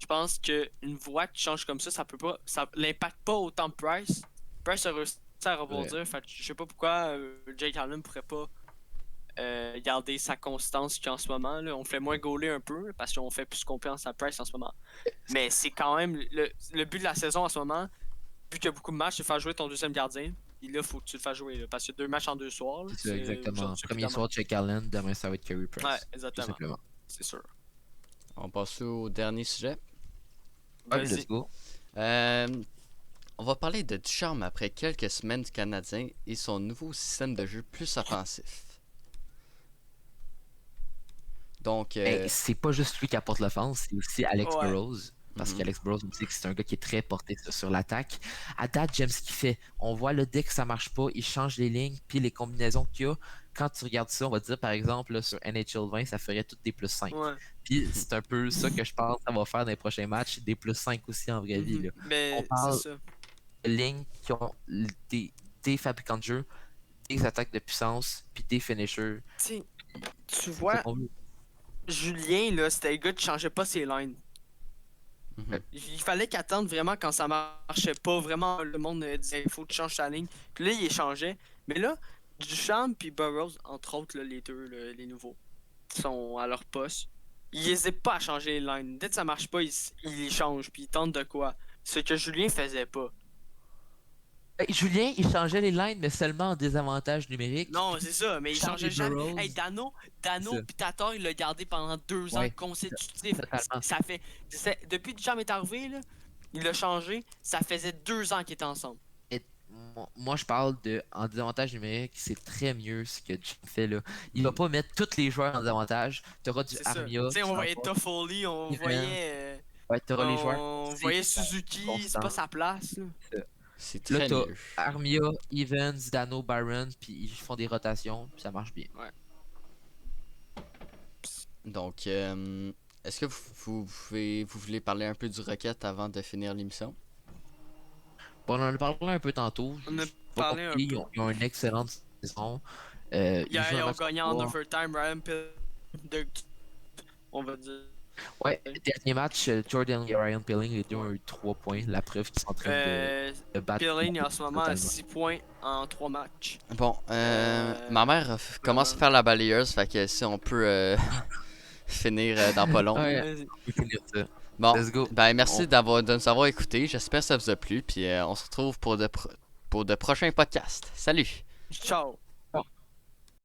je pense qu'une voix qui change comme ça peut pas. Ça l'impacte pas autant Price. Price a réussi à rebondir. Fait que je sais pas pourquoi Jake Allen pourrait pas garder sa constance qu'en ce moment. Là. On fait moins gauler un peu parce qu'on fait plus confiance à Price en ce moment. Mais c'est quand même le but de la saison en ce moment, vu qu'il y a beaucoup de matchs, c'est de faire jouer ton deuxième gardien. Et là, faut que tu le fasses jouer. Là, parce qu'il y a 2 matchs en 2 soirs. Là, C'est ça, exactement. aujourd'hui, Premier demain. soir, Jake Allen, demain, ça va être Carey Price. Ouais, Tout exactement. simplement. C'est sûr. On passe au dernier sujet. Ouais, Vas-y. let's go. Euh, On va parler de Ducharme après quelques semaines du Canadien et son nouveau système de jeu plus offensif. Donc, Ben, c'est pas juste lui qui apporte l'offense, c'est aussi Alex Ouais. Burrows. Parce Mhm. qu'Alex Burrows, on sait que c'est un gars qui est très porté sur l'attaque. À date, j'aime ce qu'il fait. On voit le dès que ça marche pas, il change les lignes, puis les combinaisons qu'il y a. Quand tu regardes ça, on va dire par exemple là, sur NHL 20, ça ferait toutes des plus 5. Ouais. Puis c'est un peu ça que je pense que ça va faire dans les prochains matchs, des plus 5 aussi en vraie vie. Là. On Mais c'est parle ça. de lignes qui ont des fabricants de jeu, des attaques de puissance, puis des finishers. Tu sais, tu C'est vois, ça qu'on veut. Julien, là, c'était le gars qui changeait pas ses lines. Mhm. Il fallait qu'il attende vraiment quand ça marchait pas. Vraiment, le monde disait il faut que tu changes ta ligne. Puis là, il échangeait. Mais là, Duchamp puis Burroughs, entre autres, là, les deux, là, les nouveaux, qui sont à leur poste, ils n'hésitent pas à changer les lines. Dès que ça marche pas, ils les changent. Puis ils tentent de quoi. Ce que Julien faisait pas. Julien, il changeait les lines, mais seulement en désavantage numérique. Non, c'est ça, mais il Charles changeait jamais. Burroughs. Hey, Dano C'est pis Tatar, il l'a gardé pendant 2 ans Ouais, consécutifs. totalement. Ça fait. Depuis que Duchamp est arrivé, là, il l'a changé. Ça faisait 2 ans qu'ils étaient ensemble. Et moi, je parle de en désavantage numérique, c'est très mieux ce que Jim fait là. Il va pas mettre tous les joueurs en désavantage. Tu auras du C'est ça. Armia. Tu sais, on voyait Toffoli, on Ivan. voyait. Ouais, t'auras les joueurs. On tu sais, voyait Suzuki, c'est pas sa place. Là. C'est Là, très t'as mieux. Armia, Evans, Dano, Byron, puis ils font des rotations, puis ça marche bien. Donc, est-ce que vous voulez parler un peu du Rocket avant de finir l'émission? Bon, on en a parlé un peu tantôt. On a C'est pas parlé un compliqué, peu. Ils ont une excellente saison. Ils Jouent un ont match gagné par en mois. overtime, Ryan Pill. On va dire. Ouais, dernier match, Jordan et Ryan Pilling, les deux ont eu 3 points. La preuve qu'ils sont en train de battre. Pilling en ce moment a totalement. 6 points en 3 matchs. Bon, ma mère commence à faire la balayeuse, fait que si on peut finir dans pas long. Ouais. Vas-y. On peut finir ça. Bon, Let's go. ben merci de nous avoir écoutés. J'espère que ça vous a plu. Puis on se retrouve pour de prochains podcasts. Salut! Ciao.